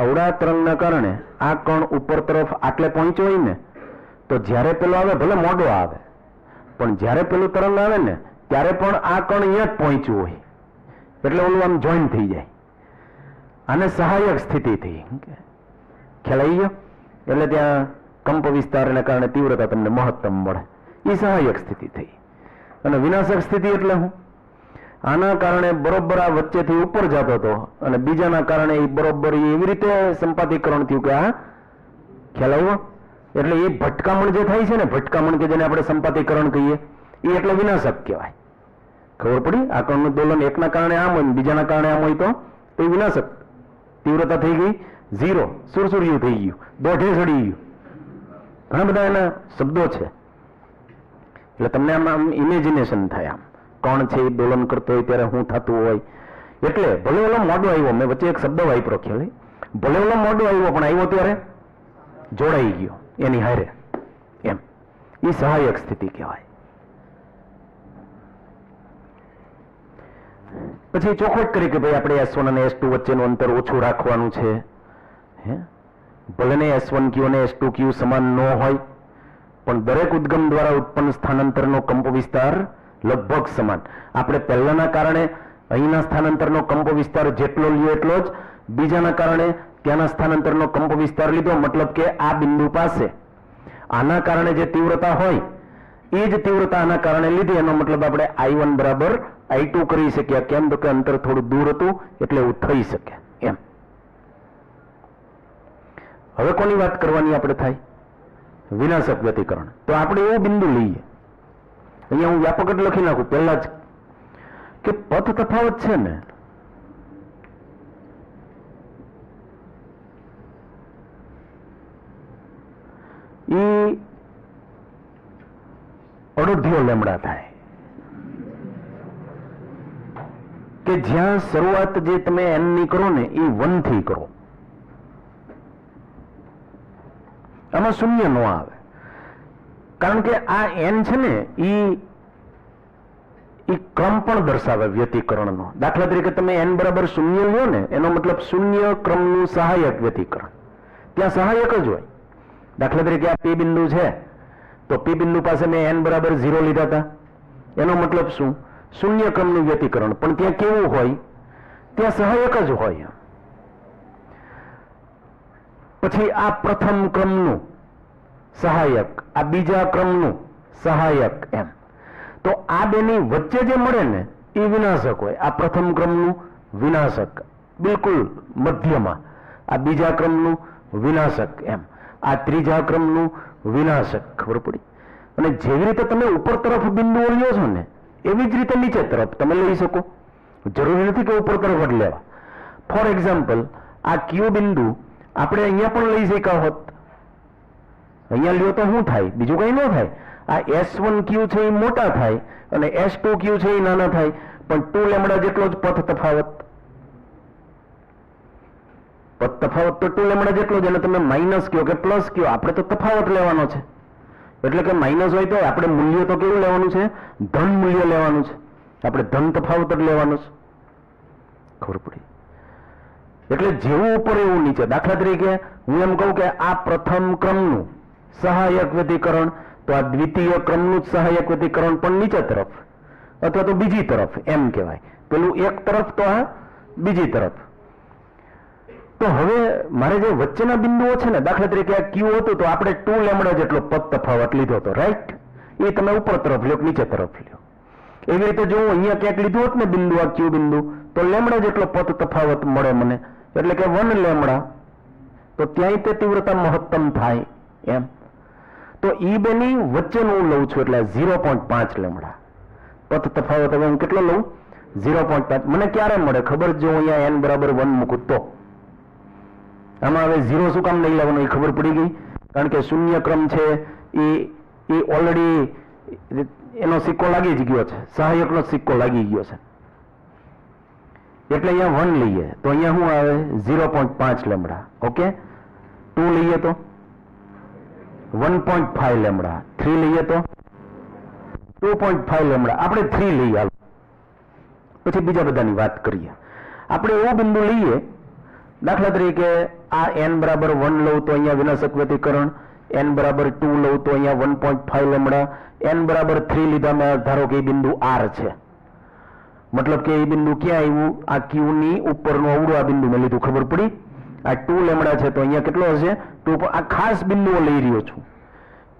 અવળા તરંગના કારણે આ કણ ઉપર તરફ આટલે પહોંચ્યો હોય ને, તો જ્યારે પેલો આવે ભલે મોડો આવે, પણ જ્યારે પેલું તરંગ આવે ને ત્યારે પણ આ કણ અહીંયા જ પહોંચ્યું હોય, એટલે ઓલું આમ જોઈન થઈ જાય. આને સહાયક સ્થિતિ થઈ. ખ્યાલ આવી ગયો? એટલે ત્યાં કંપ વિસ્તારને કારણે તીવ્રતા તમને મહત્તમ મળે. એ સહાયક સ્થિતિ થઈ. અને વિનાશક સ્થિતિ એટલે હું? આના કારણે બરોબર આ વચ્ચેથી ઉપર જતો હતો અને બીજાના કારણે એ બરોબર એવી રીતે સંપાદીકરણ થયું કે આ, ખ્યાલ આવ્યો? એટલે એ ભટકામણ જે થાય છે ને, ભટકામણ કે જેને આપણે સંપાદીકરણ કહીએ, એ એટલે વિનાશક કહેવાય. ખબર પડી? આ કણનું દોલન એકના કારણે આમ હોય, બીજાના કારણે આમ હોય તો એ વિનાશક. તીવ્રતા થઈ ગઈ 0, સુરસુર્યું થઈ ગયું, દોઢે સડી ગયું. ઘણા બધા એના શબ્દો છે. એટલે તમને આમ ઇમેજિનેશન થાય. આમ કોણ છે એ દોલન કરતો હોય ત્યારે શું થતું હોય. એટલે ભલે ઓલો મોડો આવ્યો, મેં વચ્ચે એક શબ્દ વાપર્યો ખ્યાલ, ભલે ઓલો મોડો આવ્યો પણ આવ્યો ત્યારે જોડાઈ ગયો એની હારે, એમ. એ સહાયક સ્થિતિ કહેવાય. પછી ચોખવટ કરી કે ભાઈ આપણે S1 અને S2 વચ્ચેનું અંતર ઓછું રાખવાનું છે. ભલે ને S1Q અને S2Q સમાન ન હોય, પણ દરેક ઉદ્ગમ દ્વારા ઉત્પન્ન સ્થાનાંતરનો કંપ વિસ્તાર લગભગ સમાન. આપણે પહેલાના કારણે અહીંના સ્થાનાંતરનો કંપ વિસ્તાર જેટલો લ્યો એટલો જ બીજાના કારણે ત્યાંના સ્થાનાંતરનો કંપ વિસ્તાર લીધો. મતલબ કે આ બિંદુ પાસે આના કારણે જે તીવ્રતા હોય એ જ તીવ્રતા આના કારણે લીધી. એનો મતલબ આપણે I1 બરાબર I2 કરી શક્યા. કેમ? તો કે અંતર થોડું દૂર હતું એટલે એવું થઈ શકે એમ. હવે કોની વાત કરવાની આપણે થાય? વિનાશક વ્યતિકરણ. તો આપણે એવું બિંદુ લઈએ, અહીંયા હું વ્યાપક જ લખી નાખું પહેલા જ, કે પથ તફાવત છે ને એ અડધો લેમડા થાય. કે જ્યાં શરૂઆત જે તમે n ની કરો ને એ 1 થી કરો. આમાં શૂન્ય ન આવે, કારણ કે આ n છે ને એ ક્રમ પણ દર્શાવે વ્યતિકરણનો. દાખલા તરીકે તમે n બરાબર 0 લો ને, એનો મતલબ શૂન્ય ક્રમનું સહાયક વ્યતિકરણ. ત્યાં સહાયક જ હોય. દાખલા તરીકે આ P બિંદુ છે, તો P બિંદુ પાસે મેં n બરાબર 0 લીધા હતા. એનો મતલબ શું? શૂન્ય ક્રમનું વ્યતિકરણ. પણ ત્યાં કેવું હોય? ત્યાં સહાયક જ હોય. પછી આ પ્રથમ ક્રમનું સહાયક, આ બીજા ક્રમનું સહાયક, એમ. તો આ બેની વચ્ચે જે મળે ને એ વિનાશક હોય. આ પ્રથમ ક્રમનું વિનાશક બિલકુલ મધ્યમાં, આ બીજા ક્રમનું વિનાશક, એમ. આ ત્રીજા ક્રમનું વિનાશક. ખબર પડી? અને જેવી રીતે તમે ઉપર તરફ બિંદુઓ લ્યો છો ને, એવી જ રીતે નીચે તરફ તમે લઈ શકો. જરૂરી નથી કે ઉપર તરફ જ લેવા. ફોર એક્ઝામ્પલ, આ Q બિંદુ આપણે અહીંયા પણ લઈ શક્યા હોત. અહીંયા લ્યો તો શું થાય? બીજું કઈ ન થાય. આ S1Q છે એ મોટા થાય અને S2Q છે એ નાના થાય, પણ 2 લેમડા જેટલો જ પથ તફાવત. પથ તફાવત તો 2 લેમડા જેટલો જ. અને તમે માઇનસ કયો કે પ્લસ કયો, આપણે તો તફાવત લેવાનો છે. એટલે કે માઇનસ હોય તો આપણે મૂલ્ય તો કેવું લેવાનું છે? ધન મૂલ્ય લેવાનું છે. આપણે ધન તફાવત જ લેવાનું છે. ખબર પડી? એટલે જેવું ઉપર એવું નીચે. દાખલા તરીકે હું એમ કહું કે આ પ્રથમ ક્રમનું સહાયક વ્યતિકરણ, તો આ દ્વિતીય ક્રમનું સહાયક વ્યતિકરણ પણ નીચે તરફ અથવા તો બીજી તરફ, એમ કહેવાય. પેલું એક તરફ તો આ બીજી તરફ. તો હવે મારે જે વચ્ચેના બિંદુઓ છે ને, દાખલા તરીકે આ Q હતું તો આપણે 2 લેમડા જેટલો પથ તફાવત લીધો હતો, રાઈટ? એ તમે ઉપર તરફ લ્યો, નીચે તરફ લ્યો. એવી રીતે જો હું અહીંયા ક્યાંક લીધું હોત ને બિંદુ, આ Q બિંદુ, તો લેમડા જેટલો પથ તફાવત મળે મને, એટલે કે 1 લેમડા. તો ત્યાંય તે તીવ્રતા મહત્તમ થાય, એમ. તો ઈ બેની વચ્ચેનું હું લઉં છું, એટલે 0.5 લેમડા પથ તફાવત. હવે હું કેટલો લઉં? 0.5. મને ક્યારે મળે ખબર? જો અહીંયા n બરાબર 1 મૂકું તો. આમાં હવે 0 શું કામ નહીં લેવાનું એ ખબર પડી ગઈ. કારણ કે શૂન્ય ક્રમ છે એ ઓલરેડી એનો સિક્કો લાગી જ ગયો છે, સહાયકનો સિક્કો લાગી ગયો છે. એટલે અહીંયા 1 લઈએ તો અહીંયા શું આવે 0.5 લેમ્બડા. ઓકે, 2 લઈએ તો 1.5 લેમ્બડા, 3 લઈએ તો 2.5 લેમ્બડા. આપણે 3 લઈએ, હાલો પછી બીજા બધાની વાત કરીએ. આપણે એવો બિંદુ લઈએ, દાખલા તરીકે આ n બરાબર 1 લઉં તો અહીંયા વિનાશક વ્યતિકરણ, n બરાબર 2 લઉં તો અહીંયા 1.5 લેમ્બડા, n બરાબર 3 લીધા મેં, ધારો કે એ બિંદુ R છે, મતલબ કે એ બિંદુ ક્યાં આવ્યું, આ Q ની ઉપરનું અવળું આ બિંદુ મેં લીધું, ખબર પડી. આ 2 લેમ્બડા છે તો અહીંયા કેટલો હશે 2. આ ખાસ બિંદુઓ લઈ રહ્યો છું,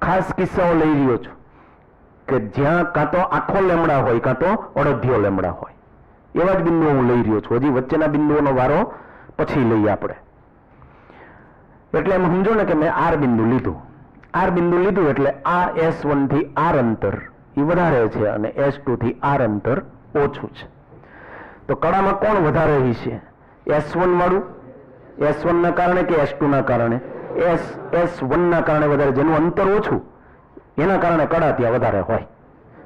ખાસ કિસ્સાઓ લઈ રહ્યો છું કે જ્યાં કાં તો આખો લેમ્બડા હોય કાં તો અડધ્યો લેમ્બડા હોય, એવા જ બિંદુઓ હું લઈ રહ્યો છું. હજી વચ્ચેના બિંદુઓનો વારો પછી લઈએ આપણે. એટલે એમ સમજો ને કે મેં R બિંદુ લીધું, R બિંદુ લીધું એટલે આ S1 થી R અંતર એ વધારે છે અને S2 થી R અંતર ઓછું છે. તો કડામાં કોણ વધારે છે, S1 વાળું, S1 ના કારણે કે S2 ના કારણે? S1 ના કારણે વધારે, જેનું અંતર ઓછું એના કારણે કડા ત્યાં વધારે હોય.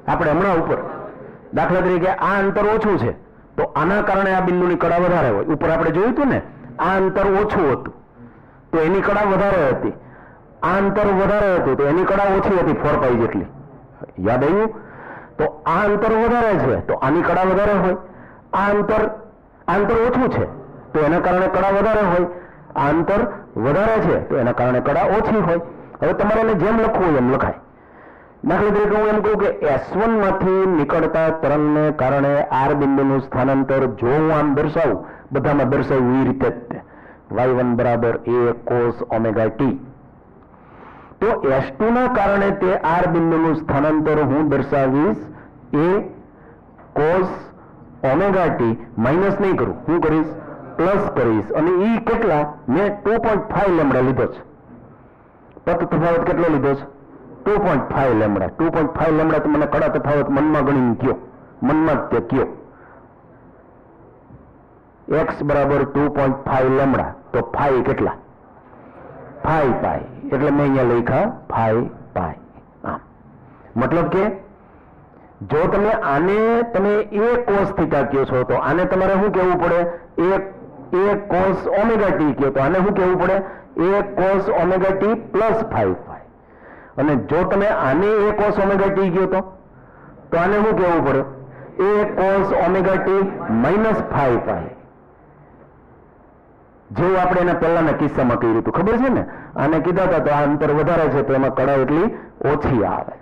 આપણે હમણાં ઉપર દાખલા તરીકે આ અંતર ઓછું છે તો આના કારણે આ બિંદુની કડા વધારે હોય. ઉપર આપણે જોયું હતું ને, આ અંતર ઓછું હતું તો એની કડા વધારે હતી, આ અંતર વધારે હતું તો એની કડા ઓછી હતી, 4π જેટલી. યાદ આવ્યું? તો આ અંતર વધારે છે તો આની કડા વધારે હોય, આ અંતર ઓછું છે તો એના કારણે કડા વધારે હોય, આ અંતર વધારે છે તો એના કારણે કડા ઓછી હોય. હવે તમારે એને જેમ લખવું હોય એમ લખાય. દાખલા તરીકે હું એમ કહું કે S1 માંથી નીકળતા તરંગને કારણે R બિંદુનું સ્થાનાંતર જો હું આમ દર્શાવું, બધામાં દર્શાવ્યું એ રીતે જ y1 બરાબર a cos ઓમેગા t, તો S2 ના કારણે તે R બિંદુનું સ્થાનાંતર હું દર્શાવીશ a cos omega t, minus નહીં કરું, હું કરીશ પ્લસ કરીશ. અને એ કેટલા, મેં 2.5 લેમ્બડા લીધો છે. પદ તફાવત કેટલો લીધો છે 2.5 લેમ્બડા. 2.5 લેમ્બડા તો મને કડા તફાવત મનમાં ગણીને કયો, મનમાં જ તે કયો. x બરાબર 2.5 લેમ્બડા તો ફાઈ કેટલા 5π, એટલે મેં અહીંયા લખ્યા 5π. આમ મતલબ કે જો તમે આને તમે a cos θ કહો છો તો આને તમારે શું કહેવું પડે, a cos ઓમેગા t કહો તો આને શું કહેવું પડે, a cos omega t plus 5π. અને જો તમે આને a cos ઓમેગા t કહો તો આને શું કહેવું પડે, a cos omega t minus 5π. જેવું આપણે એના પહેલાના કિસ્સામાં કહ્યું હતું, ખબર છે ને, આને કીધા હતા તો આ અંતર વધારે છે તો એમાં કડા એટલી ઓછી આવે,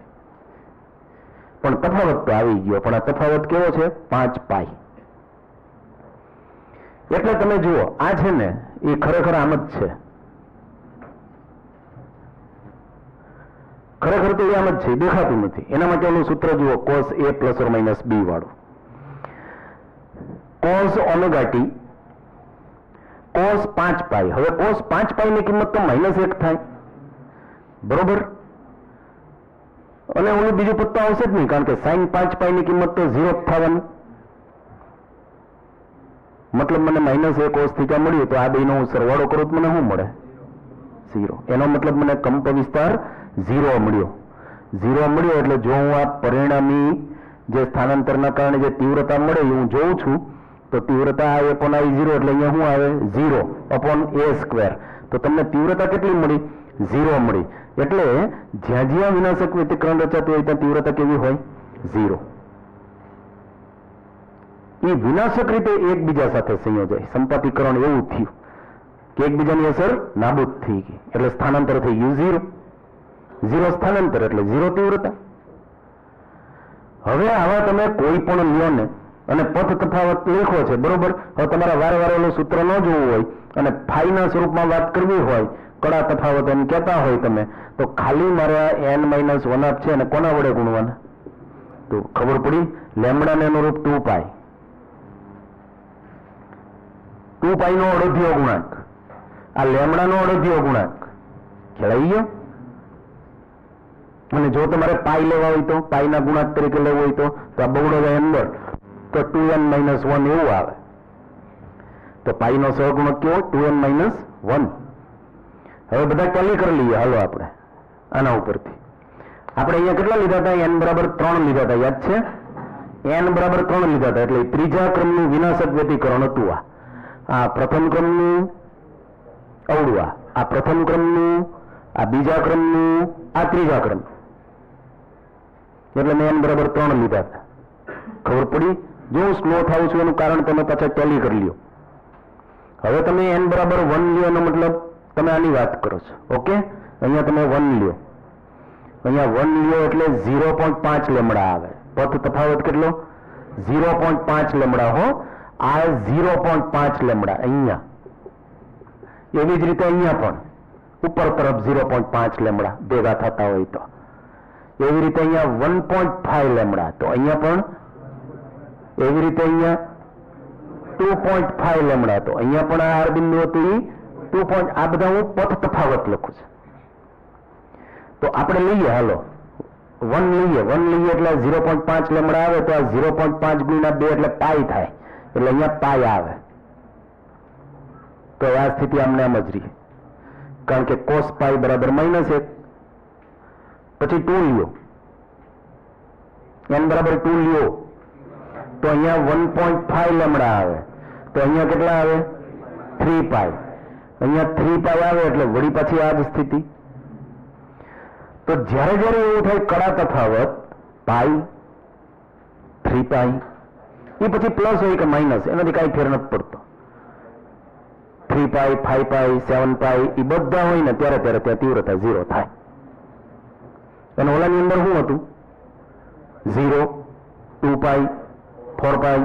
પણ તફાવત તો આવી ગયો. પણ આ તફાવત કેવો છે 5π. એટલે તમે જુઓ આ છે ને એ ખરેખર આમ જ છે, ખરેખર તો એ આમ જ છે, દેખાતું નથી. એના માટે ઓલું સૂત્ર જુઓ, cos a plus or minus b વાળું. cos omega t cos 5π. હવે cos 5π ની કિંમત તો -1 થાય, બરોબર. અને ઓલું બીજું પદ તો આવશે જ નહીં, કારણ કે sin 5π ની કિંમત તો 0 જ થવાની. મતલબ મને -a cos θ મળ્યું તો આ બેનો હું સરવાળો કરું તો મને શું મળે 0. એનો મતલબ મને કંપ વિસ્તાર 0 મળ્યો. 0 મળ્યો એટલે જો હું આ પરિણામી જે સ્થાનાંતરના કારણે જે તીવ્રતા મળે એ હું જોઉં છું તો તીવ્રતા I upon I0 એટલે અહીંયા શું આવે 0 upon a². તો તમને તીવ્રતા કેટલી મળી 0 મળી. એટલે જ્યાં જ્યાં વિનાશક વ્યતિકરણ રચાતું હોય ત્યાં તીવ્રતા કેવી હોય 0. એ વિનાશક રીતે એકબીજા સાથે સંયોજાય, સંપાતીકરણ એવું થયું કે એકબીજાની અસર નાબૂદ થઈ ગઈ એટલે સ્થાનાંતર થઈ ગયું 0. 0 સ્થાનાંતર એટલે 0 તીવ્રતા. હવે આવા તમે કોઈ પણ લ્યો ને અને પથ તફાવત લખો છે, બરોબર. હવે તમારા વારે વારે ઓલું સૂત્ર ન જોવું હોય અને ફાઈના સ્વરૂપમાં વાત કરવી હોય, કડા તફાવત એમ કહેતા હોય તમે, તો ખાલી મારે n-1 આપ છે અને કોના વડે ગુણવાના, તો ખબર પડી લેમ્બડાને અનુરૂપ 2π. 2π નો અડધ્યો ગુણાંક, આ લેમ્બડાનો અડધ્યો ગુણાંક ખેલાઈ ગયો. અને જો તમારે પાઈ લેવા હોય તો પાઈના ગુણાંક તરીકે લેવો હોય તો આ બગડો જાય અંદર તો 2n-1 એવું આવે. તો પાઈનો સહગુણક કેવો 2n-1. હવે બધા કેલી કરી લઈએ, હાલો આપણે આના ઉપરથી. આપણે અહીંયા કેટલા લીધા હતા, n બરાબર 3 લીધા હતા, યાદ છે. n બરાબર 3 લીધા હતા એટલે ત્રીજા ક્રમનું વિનાશક વ્યતિકરણ હતું. આ પ્રથમ ક્રમનું અવળું, આ પ્રથમ ક્રમનું, આ બીજા ક્રમનું, આ ત્રીજા ક્રમ, એટલે મેં n બરાબર 3 લીધા હતા. ખબર પડી? જો હું સ્લો થાઉં છું એનું કારણ તમે પાછા ટેલી કરી લ્યો. હવે તમે n બરાબર 1 લ્યો એનો મતલબ તમે આની વાત કરો છો. ઓકે, અહીંયા તમે 1 લ્યો, અહીંયા 1 લ્યો એટલે 0.5 લેમડા આવે. પથ તફાવત કેટલો? 0.5 લેમડા. હો, આ 0.5 લેમડા અહીંયા. એવી જ રીતે અહીંયા પણ ઉપર તરફ 0.5 લેમડા ભેગા થતા હોય તો એવી રીતે અહીંયા 1.5 લેમડા, તો અહીંયા પણ એવી રીતે અહીંયા 2.5 લેમડા, તો અહીંયા પણ આ આર બિંદુ હતું એ 2. આ બધા હું પથ તફાવત લખું છું. તો આપણે લઈએ, હાલો 1 લઈએ એટલે 0.5 લેમડા આવે તો આ 0.5 ગુણ્યા 2 એટલે પાઈ થાય, એટલે અહીંયા પાઈ આવે. તો આ સ્થિતિ આમને આમ જ રહી, કારણ કે cos પાઈ બરાબર -1. પછી 2 લ્યો, n બરાબર 2 લ્યો તો અહીંયા 1.5 લેમડા આવે, તો અહીંયા કેટલા આવે? 3 પાઈ. અહીંયા 3 પાઈ આવે એટલે વળી પાછી આ જ સ્થિતિ. તો જ્યારે જ્યારે એવું થાય કડા તફાવત પાઈ 3 પાઈ, એ પછી પ્લસ હોય કે માઇનસ એનાથી કાંઈ ફેર નથી પડતો. 3 પાઈ 5 પાઈ 7 પાઈ એ બધા હોય ને ત્યારે ત્યાં તીવ્રતા 0 થાય. અને ઓલાની અંદર શું હતું? 0, 2 પાઈ 4 પાઈ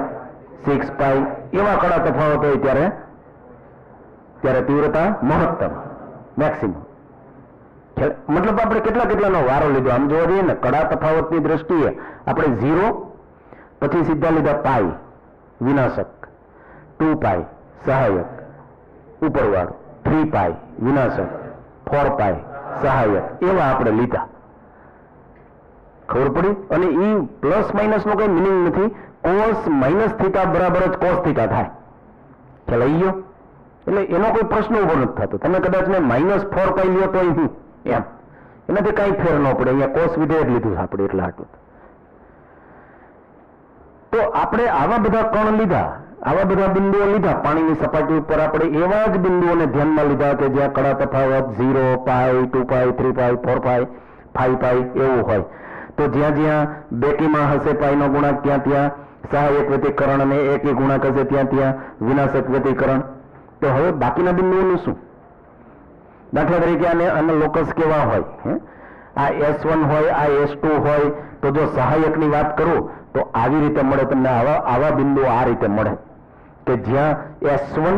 6 પાઈ એવા કડા તફાવત હોય ત્યારે તીવ્રતા મહત્તમ, મેક્સિમમ. મતલબ આપણે કેટલાનો વારો લીધો આમ જોવા જઈએ ને કડા તફાવતની દ્રષ્ટિએ આપણે 0 પછી સીધા લીધા પાઈ વિનાશક, 2 પાઈ સહાયક ઉપરવાળું, 3 પાઈ વિનાશક, 4 પાઈ સહાયક, એવા આપણે લીધા. ખબર પડી? અને એ પ્લસ માઇનસ નો કઈ મિનિંગ નથી. કોસ માઇનસ થીટા બરાબર જ કોસ થીટા થાય. ખ્યાલ આવી ગયો? એટલે એનો કોઈ પ્રશ્ન ઉભો નથી થતો. તમે કદાચ ને -4 પાઈ લ્યો તો એમ એનાથી કઈ ફેર ન પડે. અહીંયા કોસ વિધેય જ લીધું આપણે એટલે આટલું. તો આપણે આવા બધા કણ લીધા, આવા બધા બિંદુઓ લીધા પાણીની સપાટી ઉપર. આપણે એવા જ બિંદુઓને ધ્યાનમાં લીધા કે જ્યાં કડા તફાવત 0 પાઈ 2 પાઈ 3 પાઈ 4 પાઈ 5 પાઈ એવું હોય. તો જ્યાં બેકીમાં હશે પાઈનો ગુણાંક ત્યાં સહાયક વ્યતિકરણ અને એકી ગુણાંક હશે ત્યાં વિનાશક વ્યતિકરણ. તો હવે બાકીના બિંદુઓનું શું? દાખલા તરીકે આને લોકસ કેવા હોય? આ S1 હોય, આ S2 હોય. તો જો સહાયકની વાત કરું તો આવી રીતે મળે તમને. આવા બિંદુઓ આ રીતે મળે કે જ્યાં S1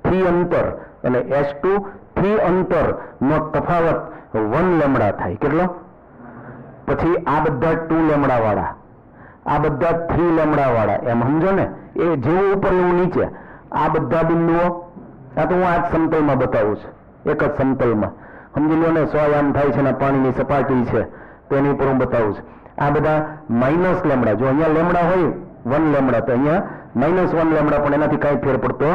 થી અંતર અને S2 થી અંતર નો તફાવત 1 લેમડા થાય. કેટલો? પછી આ બધા 2 લેમડા વાળા, આ બધા 3 લેમડા વાળા, એમ સમજો ને. એ જેવું ઉપર એવું નીચે આ બધા બિંદુઓ. આ તો હું આ જ સમતલમાં બતાવું છું, એક જ સમતલમાં. સમજી લો ને 100 આમ થાય છે ને પાણીની સપાટી છે તો એની ઉપર હું બતાવું છું. આ બધા માઇનસ લેમડા. જો અહીંયા લેમડા હોય 1 લેમડા તો અહીંયા -1 લેમડા, પણ એનાથી કાંઈ ફેર પડતો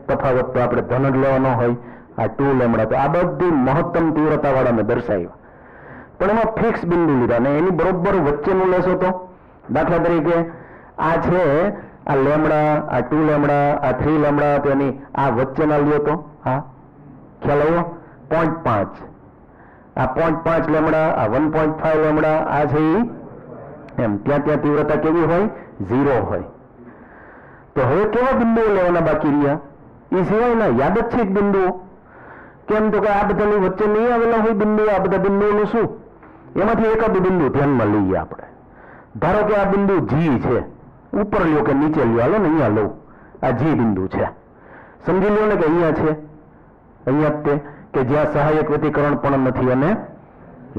તફાવત તો આપણે ધન જ લેવાનો હોય. આ 2 લેમડા. તો આ બધી મહત્તમ તીવ્રતા વાળા મેં દર્શાવ્યા. પણ એમાં ફિક્સ બિંદુ લીધા ને એની બરોબર વચ્ચેનું લેશો તો દાખલા તરીકે આ છે આ લેમડા, આ 2 લેમડા, આ 3 લેમડા, તો એની આ વચ્ચેના લ્યો તો હા ખ્યાલ આવ્યો? 0.5. આ 0.5 લેમડા, આ 1.5 લેમડા, આ છે એમ ત્યાં તીવ્રતા કેવી હોય? 0 હોય. તો હવે કેવા બિંદુઓ લેવાના બાકી રહ્યા? એ સિવાયના યાદચ્છિક બિંદુઓ. કેમ તો કે આ બધાની વચ્ચે નહીં આવેલા હોય બિંદુઓ. આ બધા બિંદુઓનું શું? એમાંથી એકાદ બિંદુ ધ્યાનમાં લઈએ આપણે. ધારો કે આ બિંદુ જી છે, ઉપર લ્યો કે નીચે લ્યો, હાલો ને અહીંયા લઉં. આ જી બિંદુ છે, સમજી લ્યો ને કે અહીંયા છે, અહીંયા તે કે જ્યાં સહાયક વ્યતિકરણ પણ નથી અને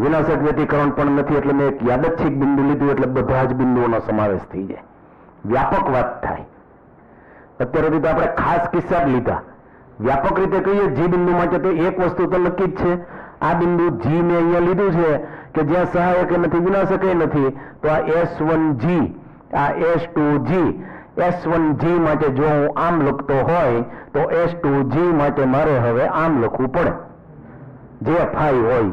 વિનાશક વ્યતિકરણ પણ નથી. એટલે મેં એક યાદચ્છિક બિંદુ લીધું એટલે બધા જ બિંદુઓનો સમાવેશ થઈ જાય, વ્યાપક વાત થાય. અત્યાર સુધી તો આપણે ખાસ કિસ્સા જ લીધા. વ્યાપક રીતે કહીએ જી બિંદુ માટે તો એક વસ્તુ તો નક્કી જ છે. આ બિંદુ જી મેં અહીંયા લીધું છે કે જ્યાં સહાયક નથી વિનાશક નથી. તો આ S1G, આ S2G. S1G માટે જો હું આમ લખતો હોય તો S2G માટે મારે હવે આમ લખવું પડે. જે ફાઈ હોય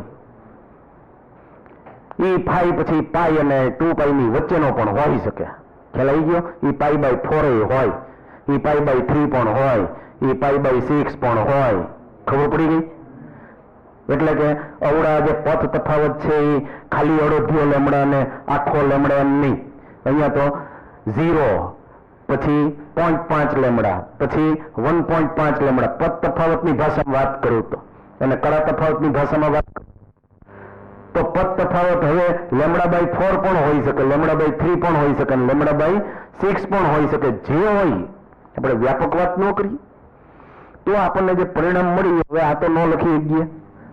એ ફાઈ પછી પાઈ અને 2 પાઈ ની વચ્ચેનો પણ હોઈ શકે. ખ્યાલ આવી ગયો? એ π/4 હોય, એ π/3 પણ હોય, એ π/6 પણ હોય. ખબર પડી ગઈ? એટલે કે અવડા જે પથ તફાવત છે એ ખાલી અડધો લેમડા ને આખો લેમડા એમ નહીં. અહીંયા તો 0, પછી 0.5 લેમડા, પછી 1.5 લેમડા. પથ તફાવતની ભાષામાં વાત કરું તો, અને કળા તફાવતની ભાષામાં વાત કરું તો પથ તફાવત હવે λ/4 પણ હોઈ શકે, λ/3 પણ હોઈ શકે, λ/6 પણ હોઈ શકે. જે હોય આપણે વ્યાપક વાત ન કરીએ તો આપણને જે પરિણામ મળ્યું હવે આ તો ન લખી શકીએ.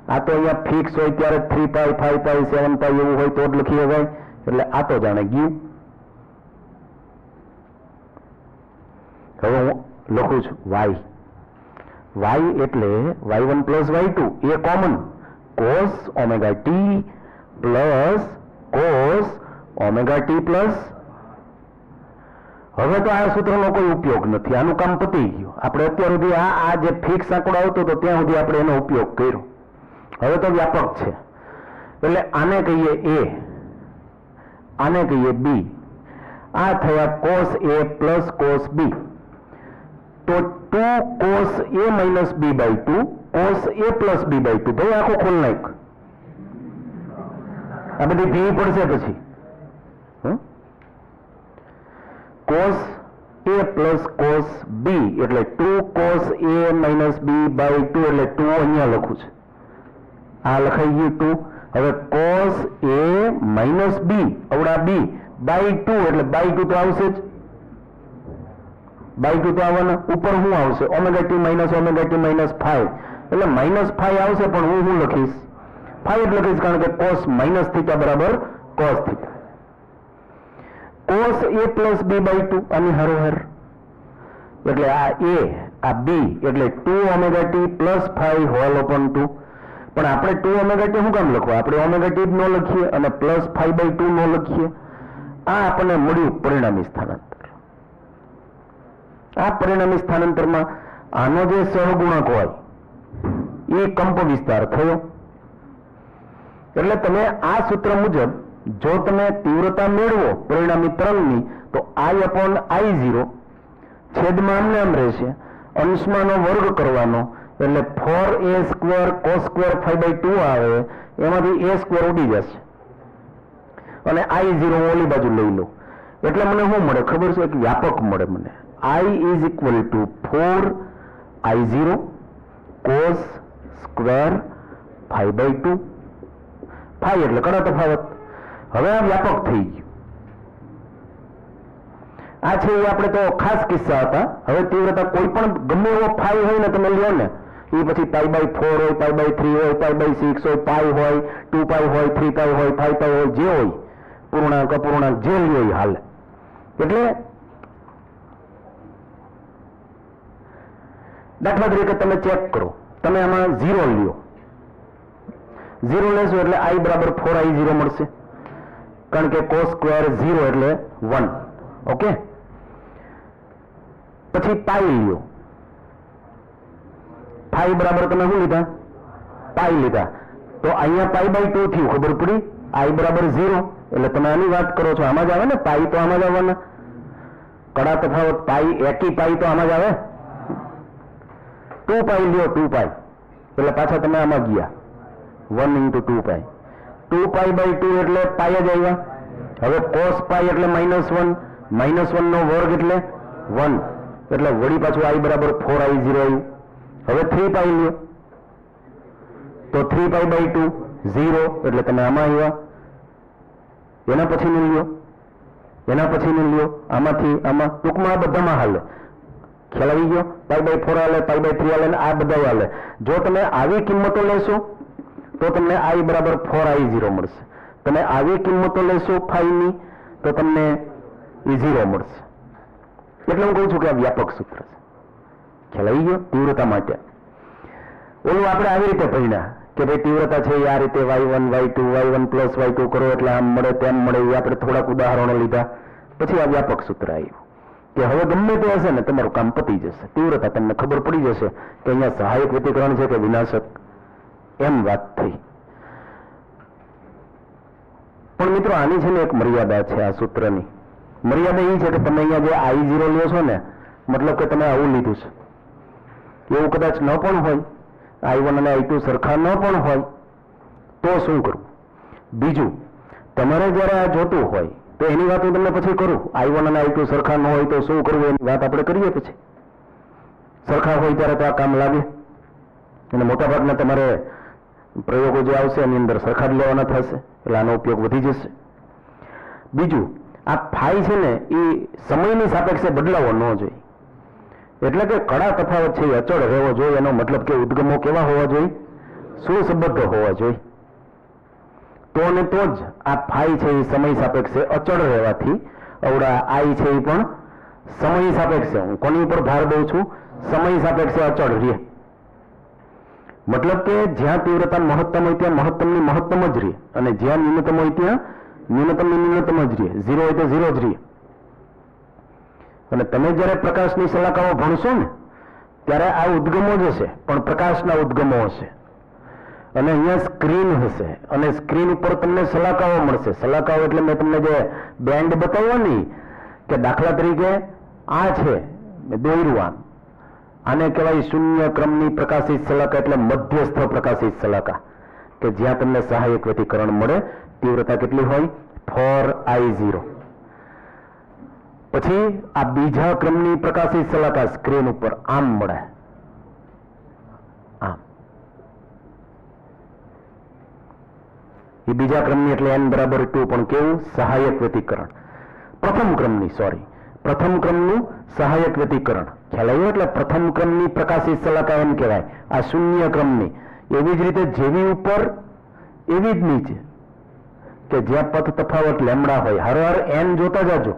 આ તો અહીંયા ફિક્સ હોય ત્યારે 3π 5π 7π એવું હોય તો જ લખી શકાય. એટલે આ તો જાણે ગયું. હવે હું લખું છું y એટલે y1 + y2 એ common cos ωt plus cos ωt plus. હવે તો આ સૂત્રનો કોઈ ઉપયોગ નથી, આનું કામ પતી ગયું. આપણે અત્યાર સુધી આ જે ફિક્સ આંકડો આવતો હતો ત્યાં સુધી આપણે એનો ઉપયોગ કર્યો. હવે તો વ્યાપક છે એટલે આને કહીએ a, આને કહીએ b. આ થયા cos a plus cos b. તો 2 cos a minus b/2 cos a plus b/2. ભાઈ આખું ખોલ નાખ, આ બધી ભીવી પડશે પછી. cos a plus cos b એટલે 2 cos a minus b/2 એટલે 2 અહીંયા લખું છું. આ લખાઈ ગયું 2. હવે cos a minus b અવડા b/2 એટલે /2 તો આવશે જ. /2 તો આવવાના. ઉપર શું આવશે? ωt minus ωt minus 5 એટલે -5 આવશે. પણ હું લખીશ 5 જ લખીશ, કારણ કે cos - θ બરાબર cos θ. cos a plus b/2 આની હરોહર એટલે આ a આ b એટલે 2ωt plus 5 હોલ upon 2. પણ આપણે 2ωt શું કામ લખવા? આપણે ωt જ ન લખીએ અને પ્લસ 5/2 ન લખીએ. આ આપણને મળ્યું પરિણામી સ્થાનાંતર. આ પરિણામી સ્થાનાંતરમાં આનો જે સહગુણક હોય એ કંપ વિસ્તાર થયો. એટલે તમે આ સૂત્ર મુજબ જો તમે તીવ્રતા મેળવો પરિણામી તરંગની તો I/I0 છેદમાં આમને આમ રહેશે, અંશમાંનો વર્ગ કરવાનો એટલે 4a² cos² 5/2 આવે. એમાંથી a² ઉડી જશે અને I0 ઓલી બાજુ લઈ લો એટલે મને શું મળે ખબર છે? એક વ્યાપક મળે મને. I is equal to 4I0 cos² 5/2. 5 એટલે કડા તફાવત. હવે આ વ્યાપક થઈ ગયું. આ છે એ આપણે તો ખાસ કિસ્સા હતા. હવે તીવ્રતા કોઈ પણ ગમે એવો 5 હોય ને તમે લ્યો ને, એ પછી π/4 હોય, π/3 હોય, π/6 હોય, π હોય, 2π હોય, 3π હોય, 5π હોય, જે હોય પૂર્ણાંક અપૂર્ણાંક જે લ્યો એ હાલે. એટલે દાખલા તરીકે તમે ચેક કરો, તમે આમાં 0 લ્યો, 0 લેશો એટલે I બરાબર 4I0 મળશે, કારણ કે cos² 0 એટલે 1. ઓકે. પછી π લ્યો, π બરાબર તમે શું લીધા? π લીધા. તો અહીંયા π/2 થયું, ખબર પડી? I બરાબર 0 એટલે તમે આની વાત કરો છો, આમાં જ આવે ને. π તો આમાં જ આવવાના. કડા તફાવત π એકી π તો આમાં જ આવે. 2π લ્યો, 2π એટલે પાછા તમે આમાં ગયા 1 × 2π. 2π/2 એટલે π જ આવ્યા. હવે cos π એટલે -1, -1 નો વર્ગ એટલે 1 એટલે વળી પાછું I બરાબર 4I0 આવ્યું. હવે 3π લ્યો તો 3π/2 0 એટલે તમે આમાં આવ્યા. એના પછીનું લ્યો, એના પછીનું લ્યો, આમાંથી આમાં. ટૂંકમાં આ બધામાં હાલે. ખ્યાલ આવી ગયો? π/4 હાલે, π/3 હાલે, આ બધા હાલે. જો તમે આવી કિંમતો લેશો તો તમને I બરાબર 4I0 મળશે. તમે આવી કિંમતો લેશો ની તો તમને E0 મળશે. એટલે હું કહું છું કે આ વ્યાપક સૂત્ર છે. ખ્યાલ આવી ગયો? તીવ્રતા માટે ઓલું આપણે આવી રીતે ભણ્યા કે ભાઈ તીવ્રતા છે આ રીતે y1 y2 y1 plus y2 કરો એટલે આમ મળે તેમ મળે. એ આપણે થોડાક ઉદાહરણો લીધા. પછી આ વ્યાપક સૂત્ર આવ્યું કે હવે ગમે તે હશે ને તમારું કામ પતી જશે. તીવ્રતા તમને ખબર પડી જશે કે અહીંયા સહાયક વ્યતિકરણ છે કે વિનાશક, એમ વાત થઈ. પણ મિત્રો આની છે ને એક મર્યાદા છે આ સૂત્રની. મર્યાદા એ છે કે તમે અહીંયા જે I0 લ્યો છો ને, મતલબ કે તમે આવું લીધું છે, એવું કદાચ ન પણ હોય, I1 અને I2 સરખા ન પણ હોય, તો શું કરવું? બીજું, તમારે જ્યારે આ જોતું હોય તો એની વાત હું તમને પછી કરું. I1 અને I2 સરખા ન હોય તો શું કરવું એની વાત આપણે કરીએ પછી. સરખા હોય ત્યારે તો આ કામ લાગે, અને મોટાભાગના તમારે પ્રયોગો જે આવશે એની અંદર સરખા જ લેવાના થશે, એટલે આનો ઉપયોગ વધી જશે. બીજું, આ ફાઈ છે ને એ સમયની સાપેક્ષે બદલાવો ન જોઈએ. એટલે કે કડા તફાવત છે એ અચળ રહેવો જોઈએ. એનો મતલબ કે ઉદ્ગમો કેવા હોવા જોઈએ? સુસંબદ્ધ હોવા જોઈએ. તો ને તો જ આ ફાઈ છે એ સમય સાપેક્ષે અચળ રહેવાથી અવડા આઈ છે એ પણ સમય સાપેક્ષે, હું કોની ઉપર ભાર દઉં છું? સમય સાપેક્ષે અચળ રહે. મતલબ કે જ્યાં તીવ્રતા મહત્તમ હોય ત્યાં મહત્તમની મહત્તમ જ રહે, અને જ્યાં ન્યૂનતમ હોય ત્યાં ન્યૂનતમની ન્યૂનતમ જ રહે. 0 હોય તો 0 જ રહે. અને તમે જ્યારે પ્રકાશની શલાકાઓ ભણશો ને ત્યારે આ ઉદ્ગમો જ હશે, પણ પ્રકાશના ઉદ્ગમો હશે. અને અહીંયા સ્ક્રીન હશે, અને સ્ક્રીન ઉપર તમને શલાકાઓ મળશે. શલાકાઓ એટલે મેં તમને જે બેન્ડ બતાવવાની, કે દાખલા તરીકે આ છે દોર્યું આમ, આને કહેવાય શૂન્ય ક્રમની પ્રકાશિત શલાકા, એટલે મધ્યસ્થ પ્રકાશિત શલાકા, કે જ્યાં તમને સહાયક વ્યતિકરણ મળે. તીવ્રતા કેટલી હોય? 4I0. પછી આ બીજા ક્રમની પ્રકાશિત શલાકા સ્ક્રીન ઉપર આમ મળે, આમ. એ બીજા ક્રમની એટલે n=2, પણ કેવું? સહાયક વ્યતિકરણ. પ્રથમ ક્રમનું સહાયક વ્યતિકરણ ખ્યાલ આવ્યો? એટલે પ્રથમ ક્રમની પ્રકાશિત શલાકા એમ કહેવાય. આ શૂન્ય ક્રમની એવી જ રીતે જેવી ઉપર એવી જ નીચે, કે જ્યાં પથ તફાવત લેમડા હોય. હર n જોતા જાજો.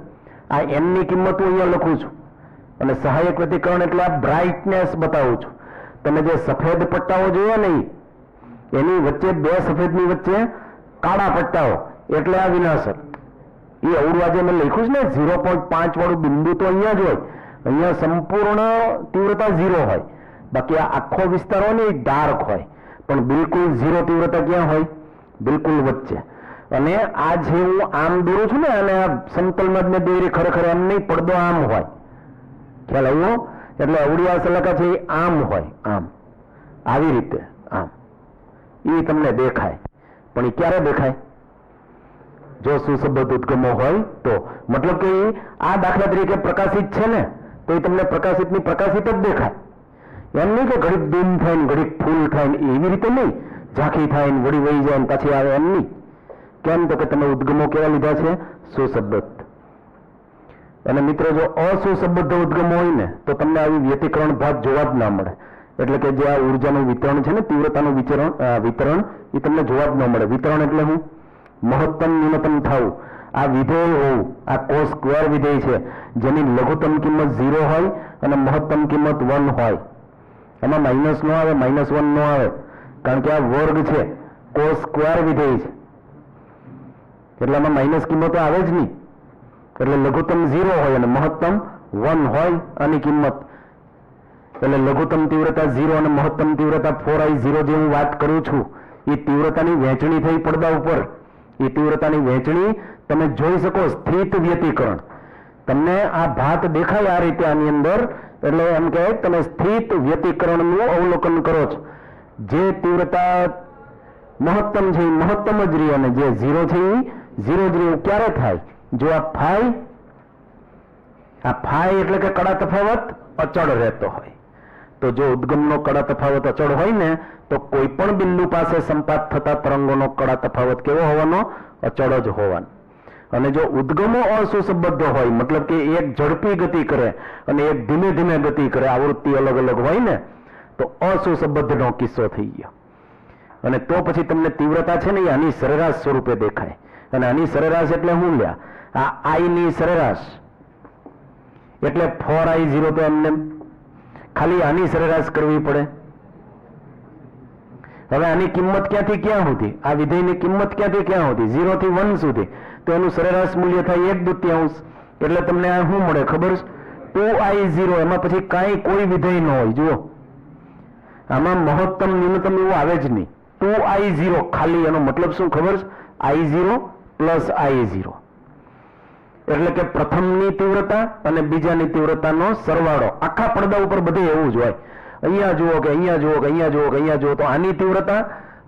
આ n ની કિંમત હું અહીંયા લખું છું, અને સહાયક વ્યતિકરણ એટલે આ બ્રાઇટનેસ બતાવું છું. તમે જે સફેદ પટ્ટાઓ જોયા ને એની વચ્ચે, બે સફેદની વચ્ચે કાળા પટ્ટાઓ, એટલે આ વિનાશક. એ અવળું આજે મેં લખ્યું છે ને 0.5 વાળું બિંદુ તો અહીંયા જ હોય. અહીંયા સંપૂર્ણ તીવ્રતા 0 હોય, બાકી આ આખો વિસ્તાર હોય ને એ ડાર્ક હોય, પણ બિલકુલ 0 તીવ્રતા ક્યાં હોય? બિલકુલ વચ્ચે. અને આ જે હું આમ દોરું છું ને, અને આ સમતલમાં જ મેં દોરી, ખરેખર એમ નહીં, પડદો આમ હોય. ખ્યાલ આવ્યો? એટલે અવળી આ શલાકા છે એ આમ હોય, આમ, આવી રીતે આમ. એ તમને દેખાય, પણ એ ક્યારે દેખાય? જો સુસંબદ્ધ ઉદ્ગમો હોય તો. મતલબ કે આ દાખલા તરીકે પ્રકાશિત છે ને, તો એ તમને પ્રકાશિતની પ્રકાશિત જ દેખાય. એમ નહીં કે ઘડીક દિન થાય ને ઘડીક ફૂલ થાય ને, એવી રીતે નહીં. ઝાંખી થાય ને વળી વહી જાય ને પાછી આવે, એમ નહીં. કેમ? તો કે તમે ઉદ્ગમો કેવા લીધા છે? સુસંબદ્ધ. અને મિત્રો, જો અસુસંબદ્ધ ઉદ્ગમો હોય ને તો તમને આવી વ્યતિકરણ ભાગ જોવા જ ના મળે. એટલે કે જે આ ઉર્જાનું વિતરણ છે ને, તીવ્રતાનું વિતરણ એ તમને જોવા જ ન મળે. વિતરણ એટલે હું? મહત્તમ ન્યૂનતમ થવું. આ વિધેય હોવું, આ cos સ્ક્વેર વિધેય છે, જેની લઘુત્તમ કિંમત 0 હોય અને મહત્તમ કિંમત 1 હોય. એમાં માઇનસ નો આવે, -1 નો આવે, કારણ કે આ વર્ગ છે, cos સ્ક્વેર વિધેય છે, એટલે આમાં માઇનસ કિંમતો આવે જ નહીં. એટલે લઘુત્તમ 0 હોય અને મહત્તમ 1 હોય આની કિંમત. એટલે લઘુત્તમ તીવ્રતા 0 અને મહત્તમ તીવ્રતા 4I0 જે હું વાત કરું છું, એ તીવ્રતાની વહેંચણી થઈ પડદા ઉપર. એ તીવ્રતાની વહેંચણી તમે જોઈ શકો. સ્થિત વ્યતિકરણ, તમને આ ભાત દેખાય આ રીતે આની અંદર, એટલે એમ કહેવાય તમે સ્થિત વ્યતિકરણનું અવલોકન કરો છો. જે તીવ્રતા મહત્તમ છે એ મહત્તમ જ રહી, અને જે 0 છે એ 0 જ રહી. ક્યારે થાય? જો આ ફાઈ એટલે કે કડા તફાવત અચળ રહેતો હોય. તો જો ઉદ્ગમનો કડા તફાવત અચળ હોય ને, તો કોઈ પણ બિંદુ પાસે સંપાત થતા તરંગોનો કડા તફાવત કેવો હોવાનો? અચળ જ હોવાનો. અને જો ઉદ્ગમો અસુસંબદ્ધ હોય, મતલબ કે એક ઝડપી ગતિ કરે અને એક ધીમે ધીમે ગતિ કરે, આવૃત્તિ અલગ અલગ હોય ને, તો અસુસંબદ્ધનો કિસ્સો થઈ ગયો. અને તો પછી તમને તીવ્રતા છે ને એ આની સરેરાશ સ્વરૂપે દેખાય. અને આની સરેરાશ એટલે હું લ્યા? આ આઈ ની સરેરાશ એટલે 4I0. તો એમને ખાલી આની સરેરાશ કરવી પડે. હવે આની કિંમત ક્યાંથી ક્યાં સુધી? આ વિધેયની કિંમત ક્યાંથી ક્યાં સુધી? 0 થી 1 સુધી. તો એનું સરેરાશ મૂલ્ય થાય 1/2. એટલે તમને આ શું મળે ખબર છે? 2I0. એમાં પછી કોઈ વિધેય ન હોય. જુઓ, આમાં મહત્તમ ન્યૂનતમ એવું આવે જ નહીં. 2I0 ખાલી. એનો મતલબ શું ખબર છે? I0 + I0. એટલે કે પ્રથમની તીવ્રતા અને બીજાની તીવ્રતાનો સરવાળો આખા પડદા ઉપર બધે એવું જ હોય. અહીંયા જુઓ કે અહીંયા જુઓ કે અહીંયા જુઓ કે અહીંયા જુઓ, તો આની તીવ્રતા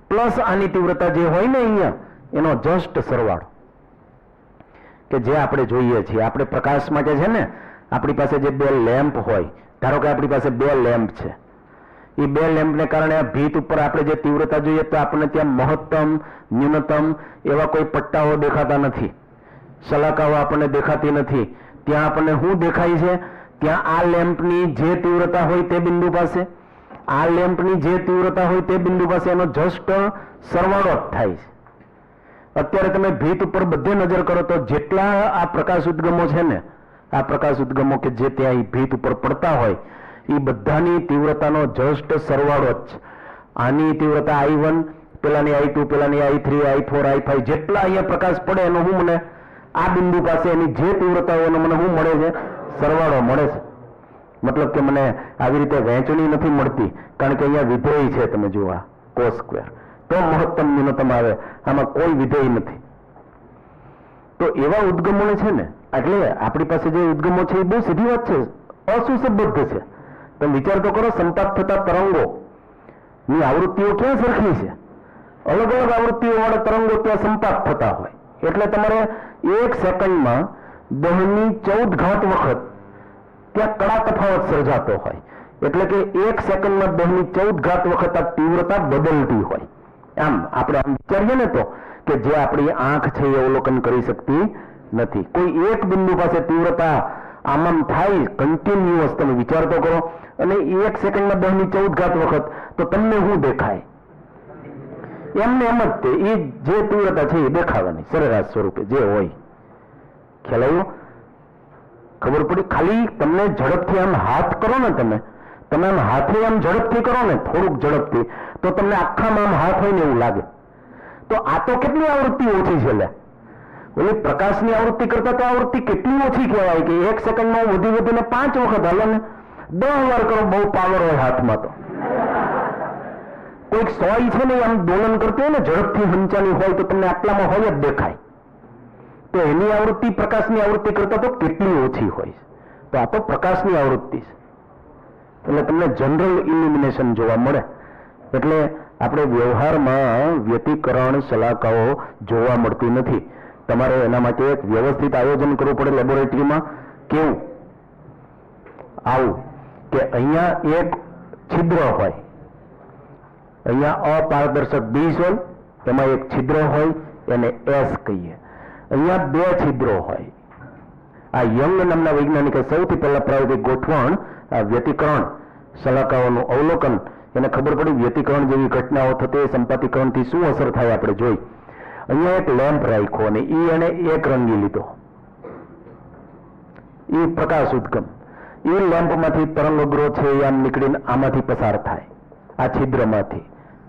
પ્લસ આની તીવ્રતા જે હોય ને અહીંયા એનો જસ્ટ સરવાળો, કે જે આપણે જોઈએ છીએ. આપણે પ્રકાશ માટે છે ને, આપણી પાસે જે બે લેમ્પ હોય, ધારો કે આપણી પાસે બે લેમ્પ છે, એ બે લેમ્પને કારણે આ ભીત ઉપર આપણે જે તીવ્રતા જોઈએ તો આપણને ત્યાં મહત્તમ, ન્યૂનતમ એવા કોઈ પટ્ટાઓ દેખાતા નથી, શલાકાઓ આપણને દેખાતી નથી. ત્યાં આપણને શું દેખાય છે? ત્યાં આ લેમ્પની જે તીવ્રતા હોય તે બિંદુ પાસે, આ લેમ્પની જે તીવ્રતા હોય તે બિંદુ પાસે એનો જસ્ટ સરવાળો જ થાય છે. અત્યારે તમે ભીત ઉપર બધે નજર કરો તો જેટલા આ પ્રકાશ ઉદ્ગમો છે ને, આ પ્રકાશ ઉદ્ગમો કે જે ત્યાં ભીત ઉપર પડતા હોય એ બધાની તીવ્રતાનો જસ્ટ સરવાળો જ. આની તીવ્રતા I1, પેલાની I2, પેલાની I3, I4, I5, જેટલા અહીંયા પ્રકાશ પડે એનો હું મને આ બિંદુ પાસે એની જે તીવ્રતા હોય એનો મને શું મળે છે? સરવાળો મળે છે. મતલબ કે મને આવી રીતે વહેંચણી નથી મળતી, કારણ કે અહીંયા વિધેય છે. તમે જુઓ cos સ્ક્વેર, તો મહત્તમ ન્યૂનતમ આવે, આમાં કોઈ વિધેય નથી. તો એવા ઉદ્ગમોને છે ને, એટલે આપણી પાસે જે ઉદ્ગમો છે એ બહુ સીધી વાત છે, અસુસંબદ્ધ છે. તમે વિચાર તો કરો, સંપાત થતા તરંગો ની આવૃત્તિઓ ક્યાં સરખી છે? અલગ અલગ આવૃત્તિઓ વાળા તરંગો ત્યાં સંપાત થતા હોય, એટલે તમારે 1 સેકન્ડમાં 1014 ઘાત વખત ત્યાં કડા તફાવત સર્જાતો હોય. એટલે કે 1 સેકન્ડમાં 1014 ઘાત વખત આ તીવ્રતા બદલતી હોય. આમ આપણે આમ વિચારીએ ને તો કે જે આપણી આંખ છે એ અવલોકન કરી શકતી નથી. કોઈ એક બિંદુ પાસે તીવ્રતા આમ થાય કન્ટિન્યુઅસ, તમે વિચાર તો કરો, અને 1 સેકન્ડમાં 1014 ઘાત વખત, તો તમને શું દેખાય? એમને એમ જ તે એ જે તીવ્રતા છે એ દેખાવાની સરેરાશ સ્વરૂપે જે હોય. ખ્યાલ આવ્યો? ખબર પડી? ખાલી તમને ઝડપથી આમ હાથ કરો ને, તમે આમ હાથે આમ ઝડપથી કરો ને, થોડુંક ઝડપથી, તો તમને આખામાં આમ હાથ હોય ને એવું લાગે. તો આ તો કેટલી આવૃત્તિ ઓછી છે લે! ઓલી પ્રકાશની આવૃત્તિ કરતા તો આવૃત્તિ કેટલી ઓછી કહેવાય કે 1 સેકન્ડમાં વધી વધીને 5 વખત હાલે ને, 10 વાર કરો, બહુ પાવર હોય હાથમાં. તો કોઈક સોય છે ને આમ દોલન કરતી હોય ને, ઝડપથી હંચાની હોય, તો તમને આટલામાં હોય જ દેખાય. તો એની આવૃત્તિ પ્રકાશની આવૃત્તિ કરતા તો કેટલી ઓછી હોય છે. તો આ તો પ્રકાશની આવૃત્તિ છે, એટલે તમને જનરલ ઇલ્યુમિનેશન જોવા મળે. એટલે આપણે વ્યવહારમાં વ્યતિકરણ શલાકાઓ જોવા મળતી નથી. તમારે એના માટે એક વ્યવસ્થિત આયોજન કરવું પડે લેબોરેટરીમાં. કેવું? આવું કે અહીંયા એક છિદ્ર હોય, અહીંયા અપારદર્શક ડીશ હોય, એમાં એક છિદ્ર હોય, એને S કહીએ. અહીંયા 2 છિદ્રો હોય. આ યંગ નામના વૈજ્ઞાનિકે સૌથી પહેલા પ્રાયોગિક ગોઠવણ આ વ્યતિકરણ શલાકાઓનું અવલોકન, એને ખબર પડી વ્યતિકરણ જેવી ઘટનાઓ થતી, સંપાતીકરણથી શું અસર થાય આપણે જોઈ. અહીંયા એક લેમ્પ રાખ્યો અને એને એક રંગી લીધો, એ પ્રકાશ ઉદ્ગમ. એ લેમ્પમાંથી તરંગગ્રહ છે એ આમ નીકળીને આમાંથી પસાર થાય, આ છિદ્રમાંથી.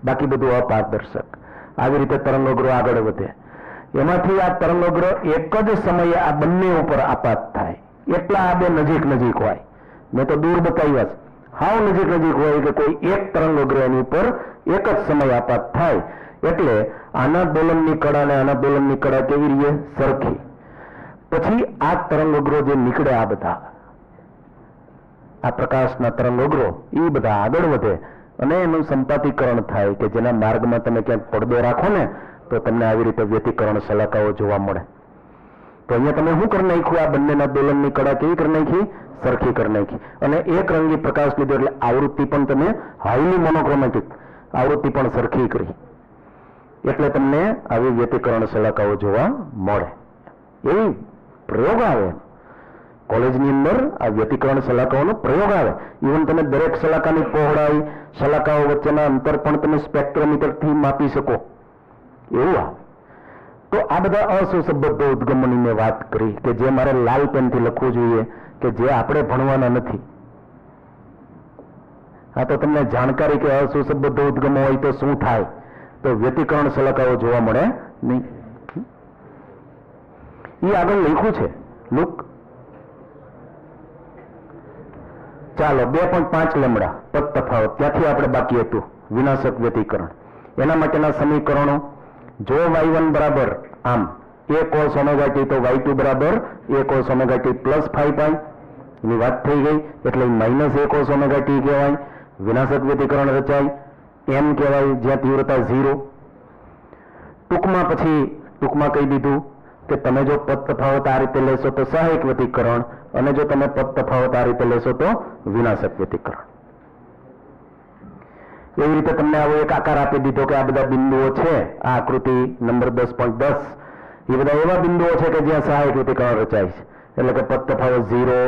બાકી બધું અપારદર્શક. આવી રીતે તરંગગ્રહ આગળ વધે. એમાંથી આ તરંગગ્રહ એક જ સમયે આ બંને ઉપર આપાત થાય. એટલા આ બે નજીક નજીક હોય. મેં તો દૂર બતાવ્યા છે. હાવ નજીક નજીક હોય કે કોઈ એક તરંગગ્રહ એની ઉપર એક જ સમય આપાત થાય. એટલે આના દોલનની કળા અને આના દોલનની કળા કેવી રીતે સરખી. પછી આ તરંગગ્રહ જે નીકળે, આ બધા આ પ્રકાશના તરંગગ્રહ એ બધા આગળ વધે અને એનું સંપાતીકરણ થાય, કે જેના માર્ગમાં તમે ક્યાંક પડદો રાખો ને તો તમને આવી રીતે વ્યતિકરણ શલાકાઓ જોવા મળે. તો અહીંયા તમે શું કરી નાખ્યું? આ બંનેના દોલનની કળા કેવી કરી નાખી? સરખી કરી નાખી. અને એક રંગી પ્રકાશ લીધો એટલે આવૃત્તિ પણ તમે હાઈલી મોનોક્રોમેટિક આવૃત્તિ પણ સરખી કરી. એટલે તમને આવી વ્યતિકરણ શલાકાઓ જોવા મળે. એવી પ્રયોગ આવે કોલેજની અંદર, આ વ્યતિકરણ શલાકાઓનો પ્રયોગ આવે. ઇવન તમે દરેક શલાકાની પહોળાઈ, શલાકાઓ વચ્ચેના અંતર પણ તમે સ્પેક્ટ્રોમીટરથી માપી શકો, એવું આવે. તો આ બધા અસુસંબદ્ધ ઉદ્ગમોની મેં વાત કરી કે જે મારે લાલ પેનથી લખવું જોઈએ, કે જે આપણે ભણવાના નથી. આ તો તમને જાણકારી કે અસુસંબદ્ધ ઉદ્ગમો હોય તો શું થાય, તો વ્યતિકરણ શલાકાઓ જોવા મળે નહીં. એ આગળ લખ્યું છે. લુક, ચાલો 2.5 લેમ્બડા પદ તફાવત, ત્યાંથી આપણે બાકી હતું વિનાશક વ્યતિકરણ. એના માટેના સમીકરણો, જો y1 બરાબર આમ a cos ઓમેગા ટી, તો y2 બરાબર a cos omega T plus 5 પાઈ એની વાત થઈ ગઈ, એટલે minus a cos omega T કહેવાય. વિનાશક વ્યતિકરણ રચાય, m કહેવાય, જ્યાં તીવ્રતા 0. ટૂંકમાં કહી દીધું કે તમે જો પદ તફાવત આ રીતે લેશો તો સહાયક વ્યતિકરણ, અને જો તમે પદ તફાવત આ રીતે લેશો તો વિનાશક વ્યતિકરણ. એવી રીતે તમને આવો એક આકાર આપી દીધો કે આ બધા બિંદુઓ છે, આ આકૃતિ નંબર 10.10, એ બધા એવા બિંદુઓ છે કે જ્યાં સહાયક વ્યતિકરણ રચાય છે. એટલે કે પદ તફાવત 0,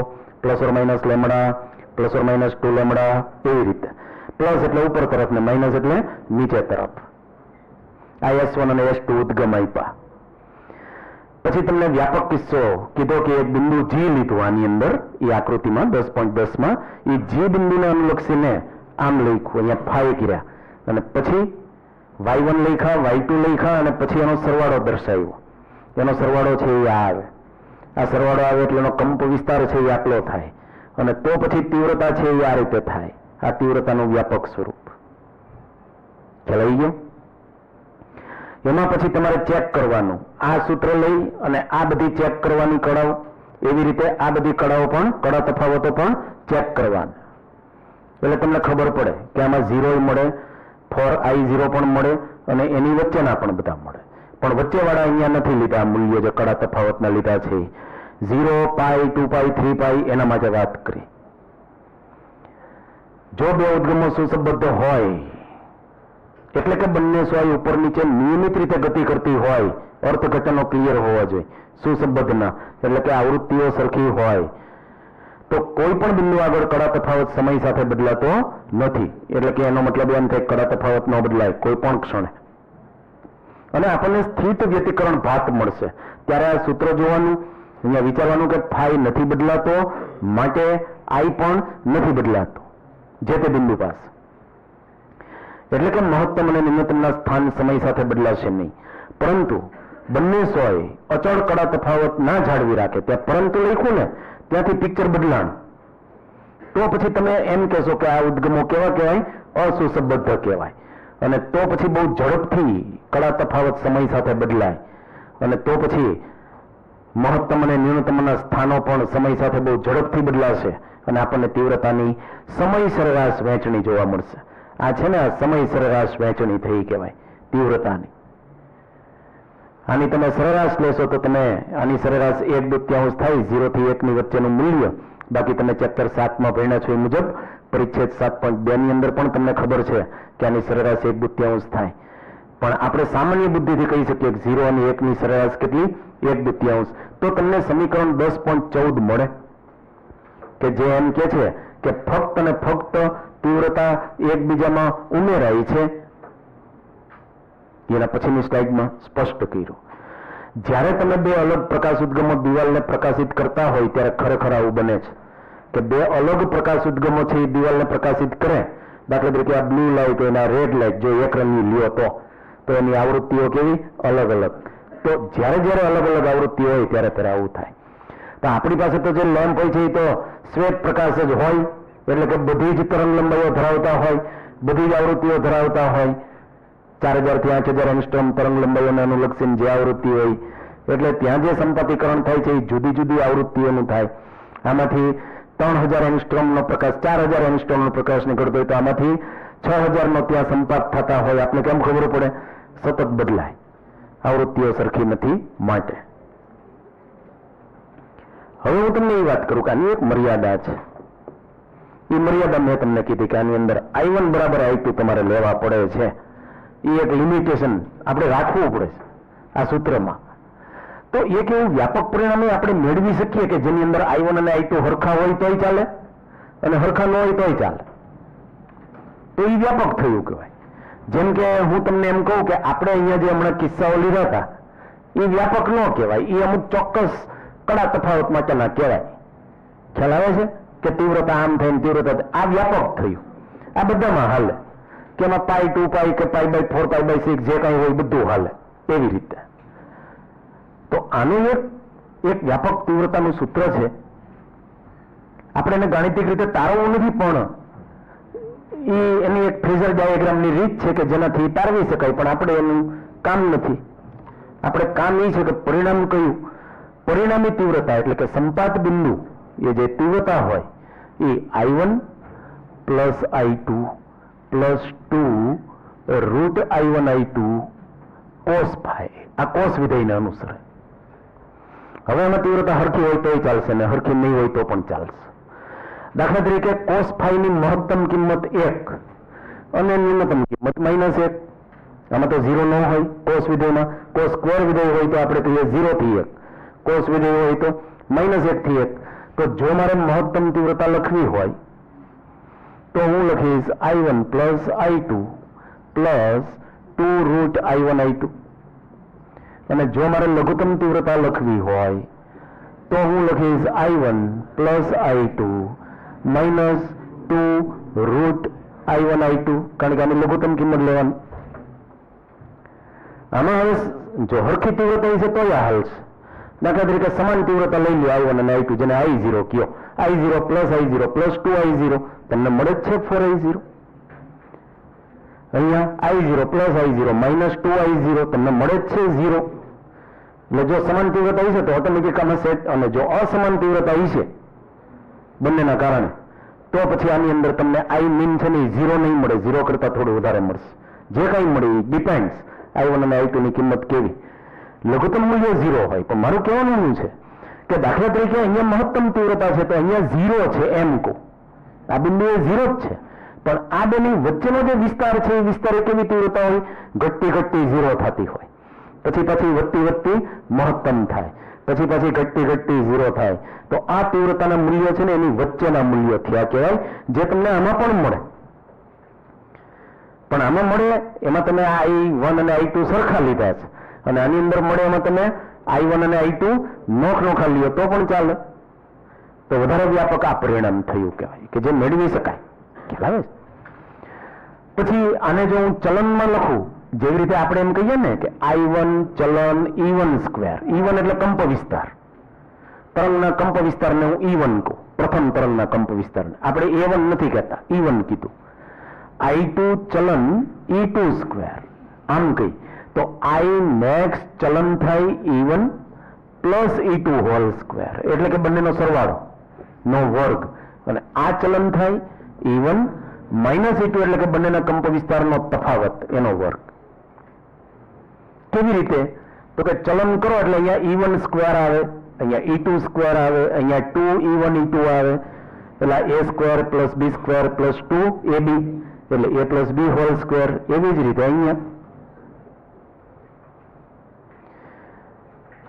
plus or minus lambda, plus or minus 2 lambda, એવી રીતે. પ્લસ એટલે ઉપર તરફ ને માઇનસ એટલે નીચે તરફ. આ S1 અને S2 ઉદ્ગમ આપ્યા. પછી તમને વ્યાપક કિસ્સો કીધો કે એક બિંદુ G લીધું આની અંદર, એ આકૃતિમાં 10.10 માં, એ G બિંદુને અનુલક્ષીને આમ લખ્યું, અહીંયા ફાઈ કર્યા, અને પછી y1 લખ્યા, y2 લખ્યા, અને પછી એનો સરવાળો દર્શાવ્યો. એનો સરવાળો છે એ આવે. આ સરવાળો આવે એટલે એનો કંપ વિસ્તાર છે એ આટલો થાય, અને તો પછી તીવ્રતા છે એ આ રીતે થાય. આ તીવ્રતાનું વ્યાપક સ્વરૂપ ખ્યાલ આવી ગયો. એમાં પછી તમારે ચેક કરવાનું, આ સૂત્ર લઈ અને આ બધી ચેક કરવાની કળાઓ, એવી રીતે આ બધી કળાઓ પણ, કળા તફાવતો પણ ચેક કરવાના. એટલે તમને ખબર પડે કે આમાં 0 મળે, 4i0 પણ મળે, અને એની વચ્ચેના પણ બધા મળે. પણ વચ્ચેવાળા અહીંયા નથી લીધા મૂલ્ય, જે કળા તફાવતના લીધા છે 0, પાઈ, 2 પાઈ, 3 પાઈ, એના માટે વાત કરી. જો બે ઉદ્ગમો સુસંબદ્ધ હોય, એટલે કે બંને સ્વાય ઉપર નીચે નિયમિત રીતે ગતિ કરતી હોય, અર્થઘટનો ક્લિયર હોવા જોઈએ, સુસંબદ્ધના, એટલે કે આવૃત્તિઓ સરખી હોય, તો કોઈ પણ બિંદુ આગળ કળા તફાવત સમય સાથે બદલાતો નથી. એટલે કે એનો મતલબ એમ થાય કળા તફાવત ન બદલાય કોઈ પણ ક્ષણે, અને આપણને સ્થિત વ્યતિકરણ ભાત મળશે. ત્યારે આ સૂત્ર જોવાનું, અહીંયા વિચારવાનું કે ફાઈ નથી બદલાતો, માટે આઈ પણ નથી બદલાતો જે તે બિંદુ પાસે. એટલે કે મહત્તમ અને ન્યૂનતમના સ્થાન સમય સાથે બદલાશે નહીં, પરંતુ બંને સોય અચળ કળા તફાવત ના જાળવી રાખે. ત્યાં પરંતુ લખ્યું ને, ત્યાંથી પિક્ચર બદલાણ, તો પછી તમે એમ કહેશો કે આ ઉદ્ગમો કેવા કહેવાય? અસુસંબદ્ધ કહેવાય. અને તો પછી બહુ ઝડપથી કળા તફાવત સમય સાથે બદલાય, અને તો પછી મહત્તમ અને ન્યૂનતમના સ્થાનો પણ સમય સાથે બહુ ઝડપથી બદલાશે, અને આપણને તીવ્રતાની સમય સરેરાશ વહેંચણી જોવા મળશે. આ છે ને, આ સમય સરેરાશ વહેંચણી થઈ કહેવાય તીવ્રતાની. આની તમે સરેરાશ લેશો તો તમે આની સરેરાશ 1/2 થાય, 0 થી 1 ની વચ્ચેનું મૂલ્ય. બાકી તમે ચેપ્ટર 7 માં ભણ્યા છો એ મુજબ પરિચ્છેદ 7.2 ની અંદર પણ તમને ખબર છે કે આની સરેરાશ 1/2 થાય. પણ આપણે સામાન્ય બુદ્ધિથી કહી શકીએ કે 0 અને 1 ની સરેરાશ કેટલી? 1/2. તો તમને સમીકરણ 10.14 મળે, કે જે એમ કે છે કે ફક્ત અને ફક્ત તીવ્રતા એકબીજામાં ઉમેરાય છે. એના પછીની સ્લાઇડમાં સ્પષ્ટ કર્યું. જ્યારે તમે બે અલગ પ્રકાશ ઉદ્ગમો દિવાલને પ્રકાશિત કરતા હોય ત્યારે ખરેખર આવું બને છે કે બે અલગ પ્રકાશ ઉદ્ગમો છે એ દિવાલને પ્રકાશિત કરે. દાખલા તરીકે આ બ્લુ લાઇટ હોય અને આ રેડ લાઇટ જો એક રંગની લ્યો તો એની આવૃત્તિઓ કેવી? અલગ અલગ. તો જ્યારે અલગ અલગ આવૃત્તિ હોય ત્યારે આવું થાય. તો આપણી પાસે તો જે લેમ્પ હોય છે એ તો શ્વેત પ્રકાશ જ હોય, એટલે કે બધી જ તરંગ લંબાઈઓ ધરાવતા હોય, બધી જ આવૃત્તિઓ ધરાવતા હોય. 4000 થી 8000 એંગસ્ટ્રોમ તરંગ લંબાઈઓને અનુલક્ષીને જે આવૃત્તિ હોય, એટલે ત્યાં જે સંપાતીકરણ થાય છે એ જુદી જુદી આવૃત્તિઓનું થાય. આમાંથી 3000 એંગસ્ટ્રોમનો પ્રકાશ, 4000 એંગસ્ટ્રોમનો પ્રકાશ નીકળતો હોય તો આમાંથી 6000 નો ત્યાં સંપાત થતા હોય. આપણે કેમ ખબર પડે? સતત બદલાય, આવૃત્તિઓ સરખી નથી માટે. હવે હું તમને એ વાત કરું કે આની એક મર્યાદા છે. એ મર્યાદા મેં તમને કીધી કે આની અંદર I1 બરાબર I2 તમારે લેવા પડે છે. એ એક લિમિટેશન આપણે રાખવું પડે છે આ સૂત્રમાં. તો એક એવું વ્યાપક પરિણામે આપણે મેળવી શકીએ કે જેની અંદર I1 અને I2 હરખા હોય તોય ચાલે અને હરખા ન હોય તોય ચાલે. તો એ વ્યાપક થયું કહેવાય. જેમ કે હું તમને એમ કહું કે આપણે અહીંયા જે હમણાં કિસ્સાઓ લીધા હતા એ વ્યાપક ન કહેવાય, એ અમુક ચોક્કસ કળા તફાવત માટેના કહેવાય. ખ્યાલ આવે છે કે તીવ્રતા આમ થઈને તીવ્રતા આ વ્યાપક થયું. આ બધામાં હાલે કે એમાં પાઈ 2 પાઈ કે π/4 π/6 જે કાંઈ હોય બધું હાલે એવી રીતે. તો આનું એક વ્યાપક તીવ્રતાનું સૂત્ર છે. આપણે એને ગાણિતિક રીતે તારવવું નથી, પણ એની એક ફેઝર ડાયાગ્રામની રીત છે કે જેનાથી તારવી શકાય, પણ આપણે એનું કામ નથી. આપણે કામ એ છે કે પરિણામ કયું, પરિણામી તીવ્રતા એટલે કે સંપાત બિંદુ એ જે તીવ્રતા હોય એ I1 plus I2 plus 2 root I1 I2 cos phi, આ કોસ વિધેયને અનુસરે. હવે આમાં તીવ્રતા હરખી હોય તોય ચાલશે ને હરખી નહીં હોય તો પણ ચાલશે. દાખલા તરીકે કોસ ફાઈ ની મહત્તમ કિંમત 1 અને ન્યૂનતમ કિંમત -1. આમાં તો 0 ન હોય. કોસ વિધેયમાં કોસ સ્ક્વેર વિધેય હોય તો આપણે કહીએ 0 થી 1, કોસ વિધેય હોય તો -1 થી 1. તો જો મારે મહત્તમ તીવ્રતા લખવી હોય તો હું લખીશ I1 plus I2 plus 2 root I1 I2. અને જો મારે લઘુત્તમ તીવ્રતા લખવી હોય તો હું લખીશ I1 plus I2 minus 2 root I1 I2, કારણ કે આની લઘુત્તમ કિંમત લેવાની. આમાં હવે જો હરખી તીવ્રતા છે તો આ હાલ છે. દાખલા તરીકે સમાન તીવ્રતા લઈ લો I1 અને I2, જેને I0 કયો. I0 પ્લસ 2I0 તમને મળે જ છે 4I0. અહીંયા I0 plus I0 minus 2I0 તમને મળે જ છે 0. એટલે જો સમાન તીવ્રતા છે તો ઓટોમેટિક આમાં સેટ, અને જો અસમાન તીવ્રતા છે બંનેના કારણે તો પછી આની અંદર તમને I મીન છે ને 0 નહીં મળે, 0 કરતા થોડું વધારે મળશે. જે કંઈ મળે ડિપેન્ડ્સ I1 અને I2 ની કિંમત કેવી. લઘુત્તમ મૂલ્ય 0 હોય. પણ મારું કહેવાનું શું છે કે દાખલા તરીકે અહીંયા મહત્તમ તીવ્રતા છે તો અહીંયા 0 છે એમ કહો, આ બિંદુએ 0 જ છે. પણ આ બેની વચ્ચેનો જે વિસ્તાર છે એ વિસ્તાર કેવી તીવ્રતા હોય, ઘટતી 0 થતી હોય, પછી વધતી મહત્તમ થાય, પછી ઘટતી 0 થાય. તો આ તીવ્રતાના મૂલ્યો છે ને એની વચ્ચેના મૂલ્યો થયા કહેવાય, જે તમને આમાં પણ મળે. પણ આમાં મળે એમાં તમે I1 અને I2 સરખા લીધા છે, અને આની અંદર મળે એમાં તમે I1 અને I2 નોખા લ્યો તો પણ ચાલે. તો વધારે વ્યાપક આ પરિણામ થયું કહેવાય કે જે મેળવી શકાય. ખ્યાલ આવે? પછી આને જો હું ચલનમાં લખું, જેવી રીતે આપણે એમ કહીએ ને કે I1 ચલન E1 સ્ક્વેર. E1 એટલે કંપ વિસ્તાર, તરંગના કંપ વિસ્તારને હું E1 કહું, પ્રથમ તરંગના કંપ વિસ્તારને. આપણે A1 નથી કહેતા, E1 કીધું. I2 ચલન E2 સ્ક્વેર. આમ કહી તો I મેક્સ ચલન થાય E1 plus E2 whole square, એટલે કે બંનેનો સરવાળો નો વર્ગ. અને આ ચલન થાય E1 માઇનસ E2, એટલે કે બંનેના કંપ વિસ્તારનો તફાવત એનો વર્ગ. કેવી રીતે? તો કે ચલન કરો એટલે અહીંયા E1 સ્ક્વેર આવે, અહીંયા E2 સ્ક્વેર આવે, અહીંયા 2E1 E2 આવે, એટલે A square plus B square plus 2AB, એટલે A plus B whole square. એવી જ રીતે અહીંયા.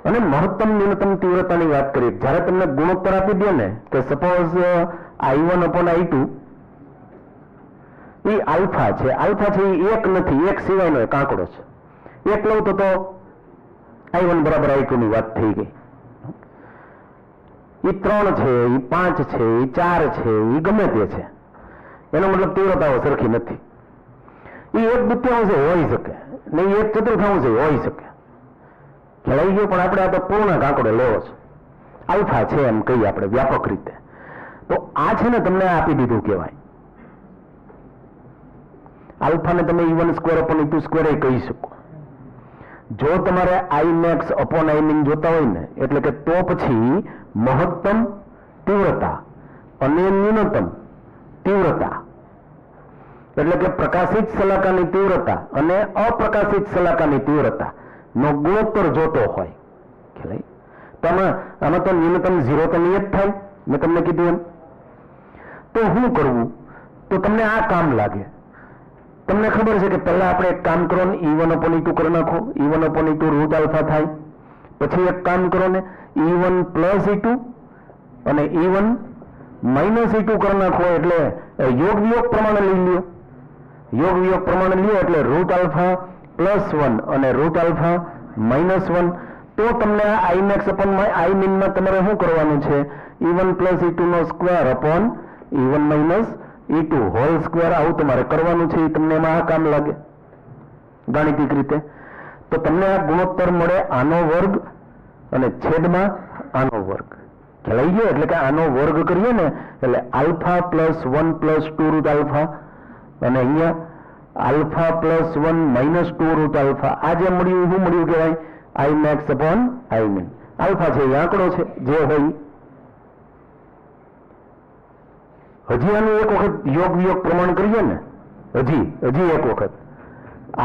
અને મહત્તમ ન્યૂનતમ તીવ્રતાની વાત કરીએ, જ્યારે તમને ગુણોત્તર આપી દે ને કે સપોઝ I1 અપોન I2 એ આલ્ફા છે. આલ્ફા છે એ 1 નથી, 1 સિવાયનો એક આંકડો છે. 1 લઉં તો I1 બરાબર I2 ની વાત થઈ ગઈ. એ 3 છે, એ 5 છે, એ 4 છે, એ ગમે તે છે, એનો મતલબ તીવ્રતાઓ સરખી નથી. એ 1/2 હોઈ શકે ને 1/4 હોઈ શકે. ખ્યાલ ગયો? પણ આપણે આ તો પૂર્ણાંક આંકડો લેવો છે, આલ્ફા છે એમ કહીએ આપણે વ્યાપક રીતે. તો આ છે ને તમને આપી દીધું કહેવાય. આલ્ફાને તમે E1 square upon E2 square કહી શકો. જો તમારે I max upon I mean જોતા હોય ને, એટલે કે તો પછી મહત્તમ તીવ્રતા અને ન્યૂનતમ તીવ્રતા, એટલે કે પ્રકાશિત શલાકાની તીવ્રતા અને અપ્રકાશિત શલાકાની તીવ્રતા નો ગુણોત્તર જોતો હોય. ખ્યાલ? તો આમાં તો ન્યૂનતમ 0 તો નિયત થાય, મેં તમને કીધું એમ. તો શું કરવું? તો તમને આ કામ લાગે. તમને ખબર છે કે પહેલા આપણે એક કામ કરો ને E1 અપોન E2 કરી નાખો. E1 upon E2 route alpha થાય. પછી એક કામ કરો ને E1 પ્લસ E2 અને E1 માઇનસ E2 કરી નાખો, એટલે યોગ વિયોગ પ્રમાણે લઈ લ્યો. યોગ વિયોગ પ્રમાણે લ્યો એટલે રૂટ આલ્ફા +1 અને રૂટ આલ્ફા -1. તો તમને I મેક્સ અપોન I મીનમાં તમારે શું કરવાનું છે? E1 પ્લસ E2 નો square upon E1 minus E2 whole square. આવું તમારે કરવાનું છે. તમને એમાં આ કામ લાગે ગાણિતિક રીતે. તો તમને આ ગુણોત્તર મળે આનો વર્ગ અને છેદમાં આનો વર્ગ. ખ્યાલ આવી ગયો? એટલે કે આનો વર્ગ કરીએ ને એટલે આલ્ફા +1 + 2 રૂટ આલ્ફા, અને અહીંયા આલ્ફા +1 - 2 રૂટ આલ્ફા. આ જે મળ્યું શું મળ્યું કહેવાય? I max upon I mean. Alpha છે એ આંકડો છે જે હોય. હજી આનું એક વખત યોગ વિયોગ પ્રમાણ કરીએ ને, હજી એક વખત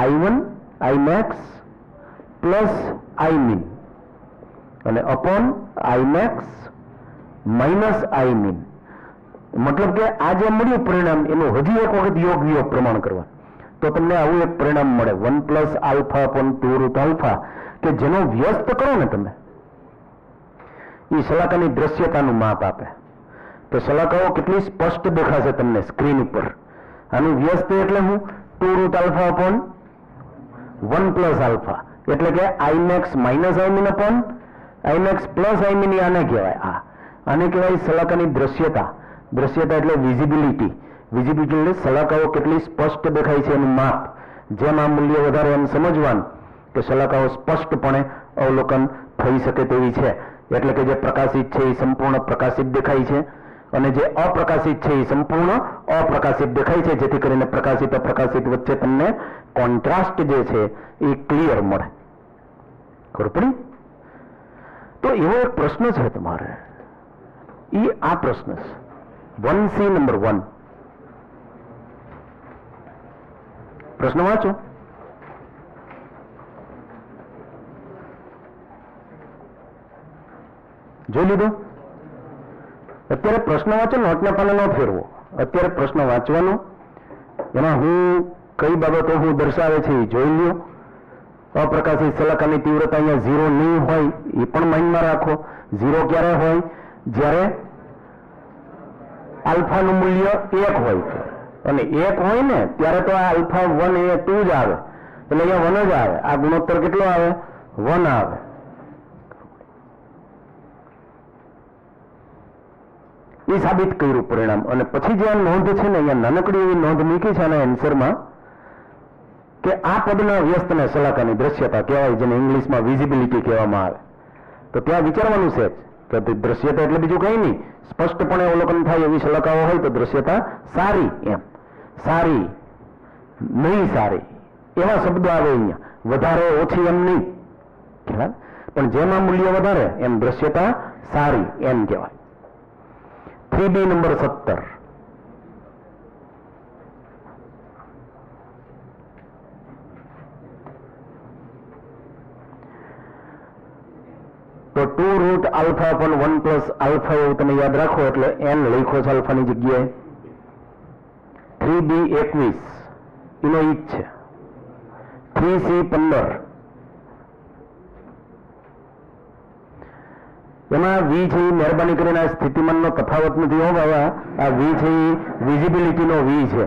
I1 I max plus I min અને upon I max minus I min. મતલબ કે આ જે મળ્યું પરિણામ એનું હજી એક વખત યોગ વિયોગ પ્રમાણ કરવા તો તમને આવું એક પરિણામ મળે 1 plus alpha upon 2 root alpha, કે જેનો વ્યસ્ત કરો ને તમે એ શલાકાની દ્રશ્યતાનું માપ આપે. તો શલાકાઓ કેટલી સ્પષ્ટ દેખાશે તમને સ્ક્રીન ઉપર. આનું વ્યસ્ત એટલે હું 2 root alpha upon 1 plus alpha, એટલે કે I max minus I mean upon I max plus I mean. આને કહેવાય આને કહેવાય શલાકાની દ્રશ્યતા. દ્રશ્યતા એટલે વિઝિબિલિટી. વિઝિબિલિટી એટલે શલાકાઓ કેટલી સ્પષ્ટ દેખાય છે એનું માપ. જેમ આ મૂલ્ય વધારે એમ સમજવાનું કે શલાકાઓ સ્પષ્ટપણે અવલોકન થઈ શકે તેવી છે. એટલે કે જે પ્રકાશિત છે એ સંપૂર્ણ પ્રકાશિત દેખાય છે અને જે અપ્રકાશિત છે એ સંપૂર્ણ અપ્રકાશિત દેખાય છે, જેથી કરીને પ્રકાશિત અપ્રકાશિત વચ્ચે તમને કોન્ટ્રાસ્ટ જે છે એ ક્લિયર મળે. ખબર પડી? તો એવો એક પ્રશ્ન છે તમારે, એ આ પ્રશ્ન છે 1C નંબર 1. પ્રશ્ન વાંચો. જોઈ લીધો? અત્યારે પ્રશ્ન વાંચો, નોટના પાના ન ફેરવો. અત્યારે પ્રશ્ન વાંચવાનો, એમાં હું કઈ બાબતો હું દર્શાવે છે એ જોઈ લ્યો. અપ્રકાશિત શલાકાની તીવ્રતા અહીંયા 0 નહીં હોય એ પણ માઇન્ડમાં રાખો. 0 ક્યારે હોય? જ્યારે આલ્ફાનું મૂલ્ય 1 હોય, અને 1 હોય ને ત્યારે તો આ આલ્ફા 1 એ 2 જ આવે, એટલે અહીંયા 1 જ આવે. આ ગુણોત્તર કેટલો આવે? 1 આવે. એ સાબિત કર્યું પરિણામ. અને પછી જે આ નોંધ છે ને, અહીંયા નાનકડી એવી નોંધ મૂકી છે આના એન્સરમાં કે આ પદના વ્યસ્તને શલાકાની દ્રશ્યતા કહેવાય, જેને ઇંગ્લિશમાં વિઝિબિલિટી કહેવામાં આવે. તો ત્યાં વિચારવાનું છે કે દ્રશ્યતા એટલે બીજું કંઈ નહીં, સ્પષ્ટપણે અવલોકન થાય એવી શલાકાઓ હોય તો દ્રશ્યતા સારી. એમ સારી નહીં સારી એવા શબ્દો આવે અહીંયા. વધારે ઓછી એમ નહીં, પણ જેમાં મૂલ્ય વધારે એમ દ્રશ્યતા સારી એમ કહેવાય. 3B number 17. તો 2 root alpha upon 1 plus alpha એવું તમે યાદ રાખો, એટલે n લખો છો આલ્ફાની જગ્યાએ. 3B 21 એનો ઈ જ છે. 3C 15. એમાં V છે એ મહેરબાની કરીને આ સ્થિતિમાનનો તફાવત નથી હો બાબા. આ V છે એ વિઝિબિલિટીનો V છે.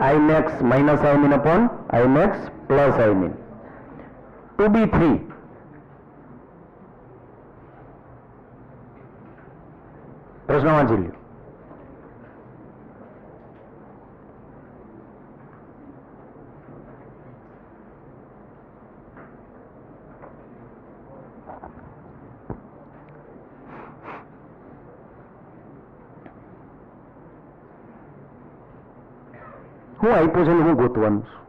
I max minus I mean upon I max plus I mean. 2B 3. પ્રશ્ન વાંચી લ્યો. હું આપ્યું છે ને હું ગોતવાનું છું.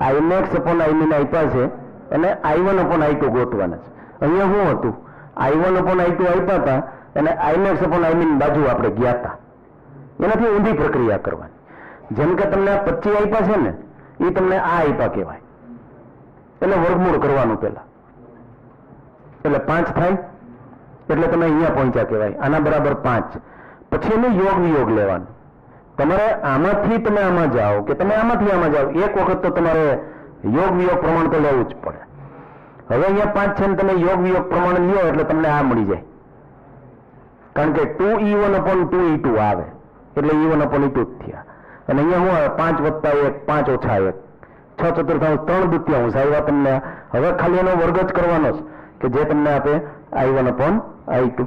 આઈ મેક્સ અપોન આઈ મીન આપ્યા છે અને I1 અપોન I2 ગોતવાના છે. અહીંયા શું હતું? I1 અપોન I2 આપ્યા હતા અને આઈ મેક્સ અપોન આઈ મીન બાજુ આપણે ગયા હતા. એનાથી ઊંધી પ્રક્રિયા કરવાની. જેમ કે તમને 25 આપ્યા છે ને, એ તમને આ આપ્યા કહેવાય, એટલે વર્ગમૂળ કરવાનું પહેલા, એટલે 5 થાય, એટલે તમે અહીંયા પહોંચ્યા કહેવાય. આના બરાબર 5. પછી એને યોગ વિયોગ લેવાનું. તમારે આમાંથી તમે આમાં જાઓ કે તમે આમાંથી આમાં જાઓ, એક વખત તો તમારે યોગ વિયોગ પ્રમાણ તો લેવું જ પડે. હવે અહીંયા 5 છે ને તમે યોગ વિયોગ પ્રમાણ લ્યો એટલે તમને આ મળી જાય. કારણ કે 2E1 અપોન 2E2 આવે, એટલે E1 અપોન E2 થયા. અને અહીંયા હું 5 વત્તા 1, 5 ઓછા 1, 6 ચતુર્થાંશ 3 દ્વિતીયાંશ આવ્યા તમને. હવે ખાલી એનો વર્ગ જ કરવાનો છે કે જે તમને આપે I1 અપોન I2.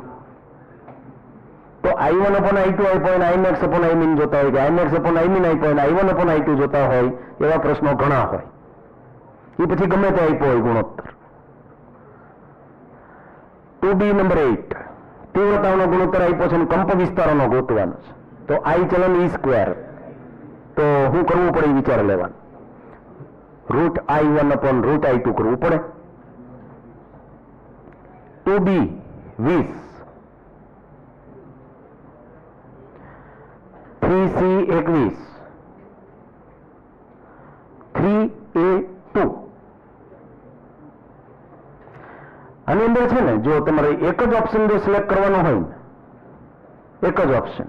તો I1 અપોન I2 આપ્યો અને I max upon I min જોતા હોય, કે I max upon I min આપ્યો અને I1 અપોન I2 જોતા હોય, એવા પ્રશ્નો ઘણા હોય. એ પછી ગમે તે આપ્યો હોય ગુણોત્તર. 2B number 8. તીવ્રતાનો ગુણોત્તર આપ્યો છે અને કંપ વિસ્તારોનો ગોતવાનો છે. તો I ચલન E સ્ક્વેર. તો શું કરવું પડે એ વિચાર લેવાનું. √I1/√I2 કરવું પડે. 2B 20, 3C 21, 3A2. આની અંદર છે ને, જો તમારે એક જ ઓપ્શન જો સિલેક્ટ કરવાનો હોય ને, એક જ ઓપ્શન,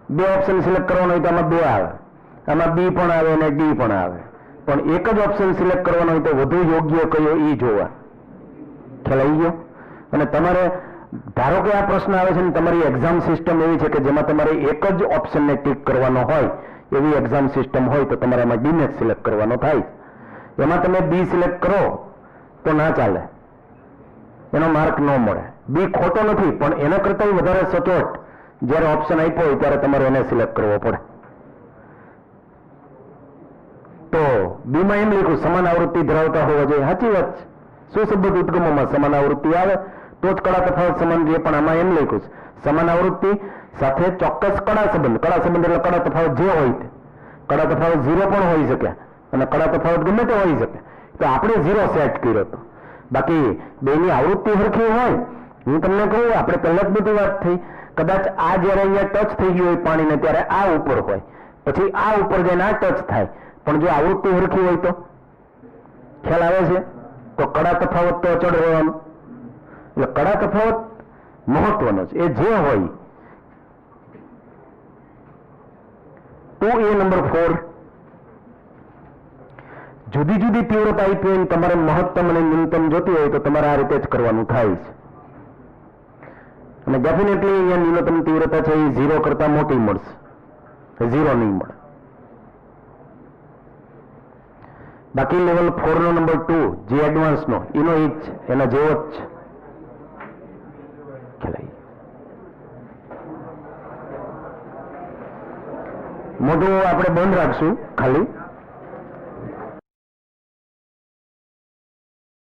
બે ઓપ્શન સિલેક્ટ કરવાનો હોય તો આમાં બે આવે, આમાં બી પણ આવે અને ડી પણ આવે, પણ એક જ ઓપ્શન સિલેક્ટ કરવાનો હોય તો વધુ યોગ્ય કયો ઈ જોવા. ખ્યાલ આવી ગયો? અને તમારે ધારો કે આ પ્રશ્ન આવે છે ને, તમારી એક્ઝામ સિસ્ટમ એવી છે કે જેમાં તમારે એક જ ઓપ્શનને ટીક કરવાનો હોય, એવી એક્ઝામ સિસ્ટમ હોય તો તમારે એમાં ડી ને સિલેક્ટ કરવાનો થાય. એમાં તમે બી સિલેક્ટ કરો તો ના ચાલે, એનો માર્ક ન મળે. બી ખોટો નથી, પણ એના કરતા વધારે સચોટ જ્યારે ઓપ્શન આપ્યો હોય ત્યારે તમારે એને સિલેક્ટ કરવો પડે. તો બીમાં એમ લખ્યું સમાન આવૃત્તિ ધરાવતા હોવા જોઈએ. સાચી વાત છે. સુશબ્દ ઉદ્ગમોમાં સમાન આવૃત્તિ આવે તો જ કળા તફાવત સમાન રહે, પણ આમાં એમ લખ્યું છે સમાન આવૃત્તિ સાથે ચોક્કસ કળા સંબંધ. કળા સંબંધ એટલે કળા તફાવત જે હોય તે. કળા તફાવત 0 પણ હોઈ શકે અને કળા તફાવત ગમે તે હોઈ શકે. તો આપણે 0 સેટ કર્યો હતો. બાકી બેની આવૃત્તિ સરખી હોય, હું તમને કહું, આપણે પહેલા જ બધી વાત થઈ, કદાચ આ જયારે અહીંયા ટચ થઈ ગયું હોય પાણીને ત્યારે આ ઉપર હોય, પછી આ ઉપર જઈને આ ટચ થાય, પણ જો આવૃત્તિ સરખી હોય તો ખ્યાલ આવે છે. તો કળા તફાવત તો અચળ રહેવાનું. એટલે કળા તફાવત મહત્વનો છે, એ જે હોય. 2A નંબર 4, જુદી જુદી તીવ્રતા આપી હોય તમારે મહત્તમ અને ન્યૂનતમ જોતી હોય તો તમારે આ રીતે જ કરવાનું થાય છે. અને ડેફિનેટલી અહીંયા ન્યૂનતમ તીવ્રતા છે એ 0 કરતા મોટી મળશે, 0 નહીં મળે. બાકી લેવલ 4 નો નંબર 2 જે એડવાન્સ નો એનો એ જ એના જેવો જ છે. ખ્યાલ મોઢું આપણે બંધ રાખશું ખાલી.